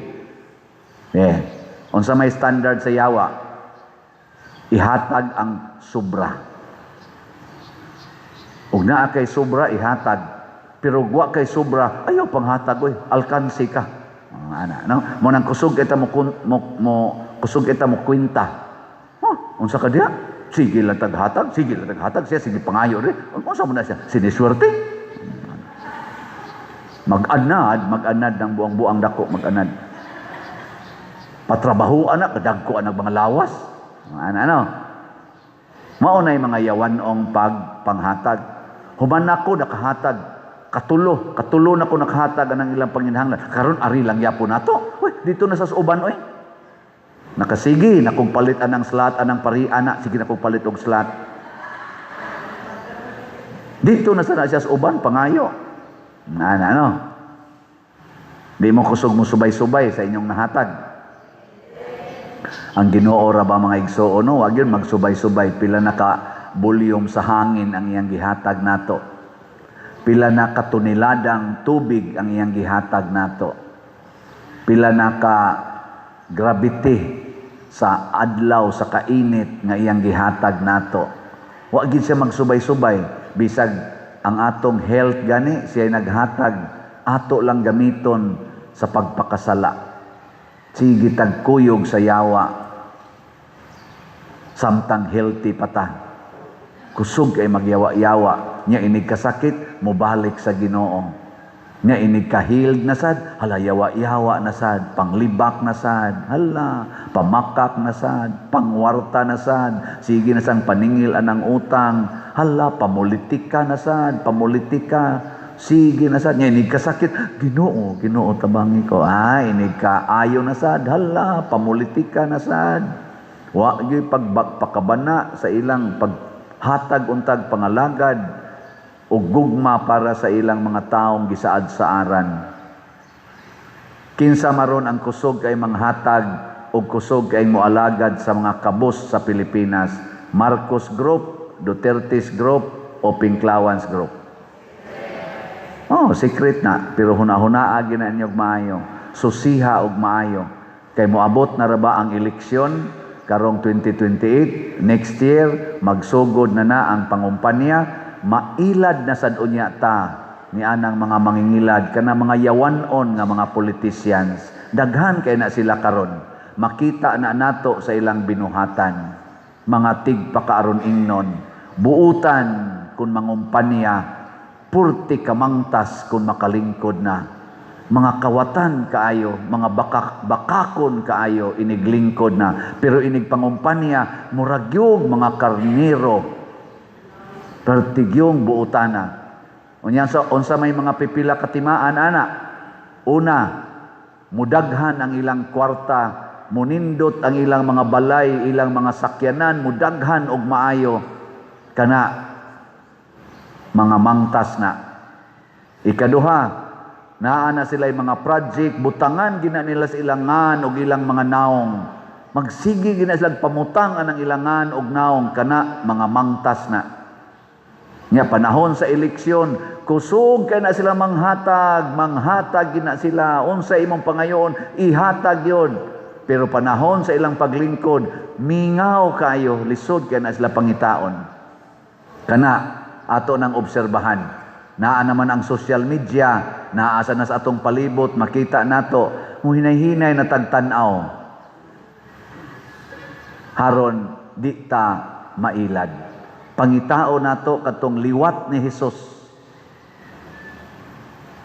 Unsa may standard sa yawa, ihatag ang sobra. Ug naa kay sobra ihatag, pero wa kay sobra ayaw panghatag oy, alkansi ka. Mo nang kusog kita mo kusog kita mo kwenta. Unsa ka diha? Sige lang taghatag, siya, sige pangayo rin. Unsa mo na siya? Siniswerte. Mag-anad ng buang-buang dako, mag-anad. Patrabaho anak, kadagko anak mga lawas. Maunay mga yawanong pagpanghatag. Human ako nakahatag, katulo na ko nakahatag anang ilang panginhanglan. Karon ari lang yapon nato. Dito na sa uban oy. Nakasige, nakong palit anang slot, anang parian na, sige nakong palit og slot. Dito na sana siya sa uban, pangayo. Di mo kusog mo subay-subay sa inyong nahatag. Ang Ginoo ra ba mga igsoon, wag yun magsubay-subay, pila na ka volume sa hangin ang iyang gihatag nato. Pila na ka tuniladang tubig ang iyang gihatag nato. Pila na ka gravity sa adlaw, sa kainit nga iyang gihatag nato. Wa gid siya magsubay-subay bisag ang atong health gani siya naghatag, ato lang gamiton sa pagpakasala. Sige tagkuyog sa yawa, samtang healthy pata. Kusog kay magyawa-yawa, nya inig kasakit, mubalik sa Ginoo. Nya inig ka-healed na sad, hala yawa-yawa na sad, panglibak na sad, hala, pamakak na sad, pangwarta na sad, sige na sang paningil anang utang, hala, pamulitika na sad, pamulitika, sige na sad, nya inig kasakit, Ginoo, Ginoo tabangi ko, inig ka ayo na sad, hala, pamulitika na sad, wa gyud pagpakabana sa ilang paghatag untag pangalagad, o gugma para sa ilang mga taong gisaad sa aran. Kinsa maron ang kusog kay manghatag o kusog kay moalagad sa mga kabus sa Pilipinas? Marcos Group, Duterte's Group, o Pinklawans Group? Oh, secret na. Pero hunahunaa gina niyo maayo. Susiha og maayo. Kay moabot na ra ba ang eleksyon karong 2028? Next year, magsugod na ang pangumpanya. Mailad na sad unya ta ni anang mga mangingilad kana mga yawanon nga mga politicians. Daghan kay na sila karon. Makita na nato sa ilang binuhatan. Mga tigpakaaron ingnon, buutan kun mangumpanya, purti kamangtas kun makalingkod na. Mga kawatan kaayo, mga bakakon kaayo iniglingkod na. Pero inig pangumpanya, muragyog mga karnero, pertigyong buutana. Unsa may mga pipila katimaan ana. Una, mudaghan ang ilang kwarta, munindot ang ilang mga balay, ilang mga sakyanan, mudaghan og maayo kana mga mangtas na. Ikaduha, naa na sila mga project, butangan gina nila sa ilangan og ilang mga naong. Magsigi gina sila pamutang anang ilangan og naong kana mga mangtas na. Nya panahon sa eleksyon, kusog kay na sila manghatag gina sila, unsa imong pangayon, ihatag yon. Pero panahon sa ilang paglingkod, mingaw kayo, lisod kay na sila pangitaon. Kana ato nang obserbahan. Naa naman ang social media, naasa na sa atong palibot, makita nato, muhinay-hinay na tagtanaw. Haron di ta mailad. Pangitao nato katong liwat ni Hesus.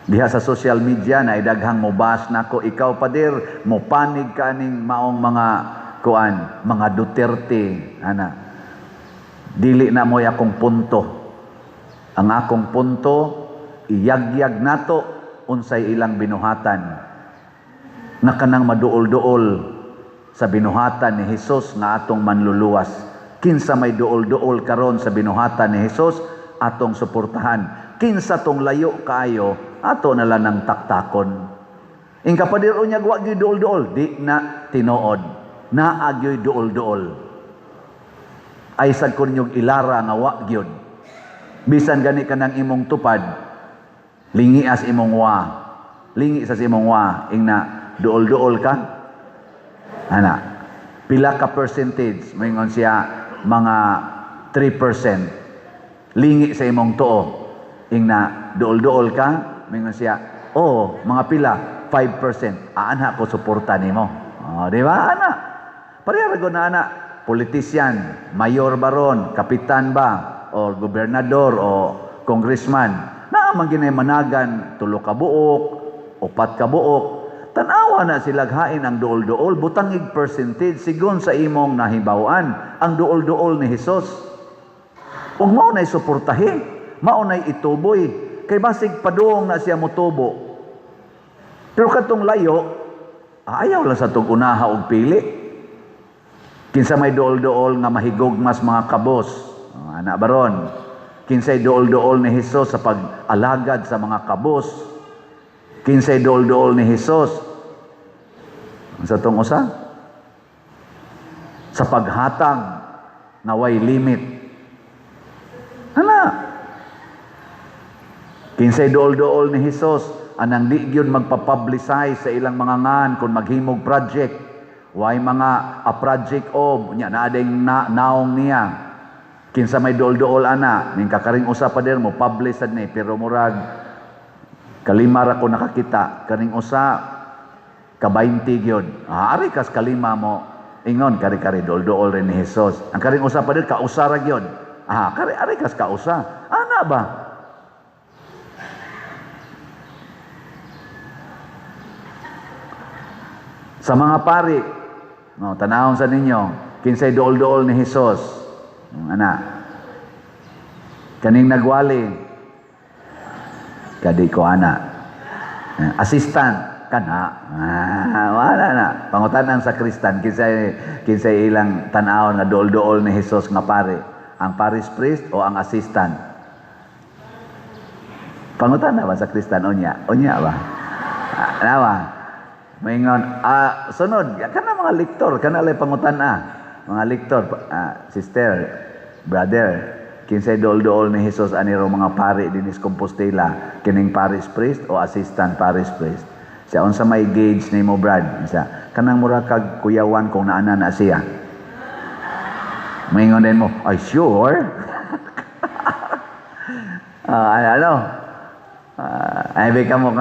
Diha sa social media na idaghang mobas nako, ikaw pader mo panig kaning maong mga kuan, mga Duterte ana. Dili na moy akong punto. Ang akong punto iyagyag nato unsay ilang binuhatan. Nga kanang maduol-duol sa binuhatan ni Hesus nga atong manluluwas. Kinsa may duol-duol karon sa binuhatan ni Hesus, atong suportahan. Kinsa tong layo kaayo, ato na lang ng taktakon. Ing kapadir unya wa gyud duol-duol, di na tinuod. Naagyoy duol-duol. Ay sad ko ninyong ilara nga wa gyud. Bisan gani kanang imong tupad, lingi as imong wa. Lingi sa imong wa, ing na duol-duol ka. Ana, pila ka percentage moingon siya mga 3%. Lingi sa imong tuo. Ing na duol-duol ka, mingon siya, mga pila, 5%. Aanha ko suporta nimo. Di ba, ana? Pareha na ana, politician, mayor baron, kapitan ba, o gobernador, o congressman, naamang ginay-managan, 3 ka buok, 4 ka buok, tanawa na sila hain ang duol-duol, butangig percentage, sigon sa imong nahibawan, ang duol-duol ni Hesus. Kung mao na'y suportahi, mao na'y ituboy, kay basig padung na siya mutubo. Pero katong layo, ayaw lang sa itong unaha og pili. Kinsa may duol-duol nga mahigugmas mga kabos, anak baron, kinsay duol-duol ni Hesus sa pag-alagad sa mga kabos, kinsay duol-duol ni Hesus sa itong usa sa paghatag na way limit. Kinsay duol-duol ni Hesus anang di gyud magpa-publicize sa ilang mga ngan kung maghimog project. Way mga a project nya na ading naong niya. Kinsa may duol-duol ana, ning kakaring usa pa der mo publish sad ni pero murag kalima ra ko nakakita kaning usa ka 20 gyud. Ari kas kalima mo ingon kari-kari duol-duol rin ni Hesus. Ang karing usa pa der kausa ra gyud. Kari ari kas kausa. Ana ba? Sa mga pari, no, tanawon sa ninyo, kinsay duol-duol ni Hesus. Ana, kaning nagwali, kadi ko ana. Assistant, kana. Wala na. Pangutanan sa Kristan, kinsay ilang tanawon nga duol-duol ni Hesus nga pari. Ang parish priest o ang assistant? Pangutanan ba sa Kristan? Unya ba? Nawa? Maingon, sunod, kana mga lektor, kana lay pangutan mga lektor, sister, brother, kinsay dool-dool ni Hesus aniro mga pari dinis Compostela, kining parish priest o assistant parish priest. Siya unsa may gauge nimo brad? Siya kanang mura kag kuyawan kung naana na siya. Maingon din mo, ay sure. Ay kamo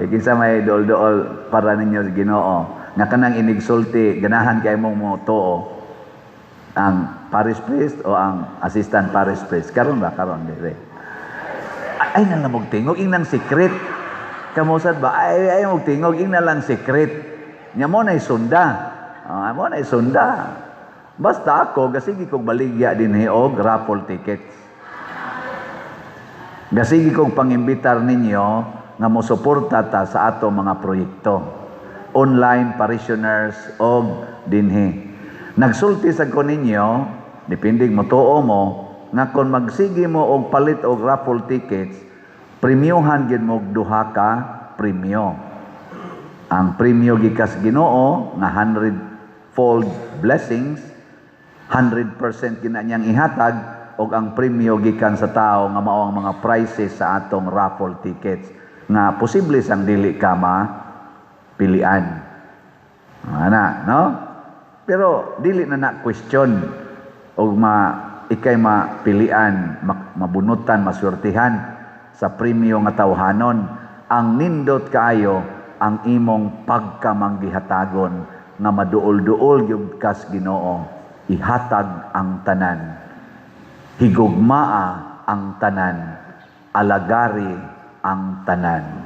kinsa may dool-dool para ninyo sa Ginoo nga kanang inigsulti ganahan kay mong mo tuo ang parish priest o ang assistant parish priest karon dire ay nalamog tingog inang secret kamusad ba ay mog tingog ina lang secret nya mo na isunda basta ako gasigi kog baligya dinhi og raffle tickets gasigi kog pangimbitar ninyo nga mosuporta ta sa ato mga proyekto online parishioners og dinhi. Nagsulti sa ko ninyo, depending mo tuo mo, nga kung magsigi mo og palit og raffle tickets, premyohan gid mo duha ka premyo. Ang premyo gikas Ginoo nga 100-fold blessings, 100% ginanyang ihatag og ang premyo gikan sa tao nga mao ang mga prizes sa atong raffle tickets nga posible sang dili ka pilian. Ana, no? Pero dili na question og ikay mapilian, mabunutan, maswertihan sa premyo nga tawhanon. Ang nindot kaayo ang imong pagkamanggihatagon nga maduol-duol gyud kas Ginoo. Ihatag ang tanan. Higugmaa ang tanan. Alagari ang tanan.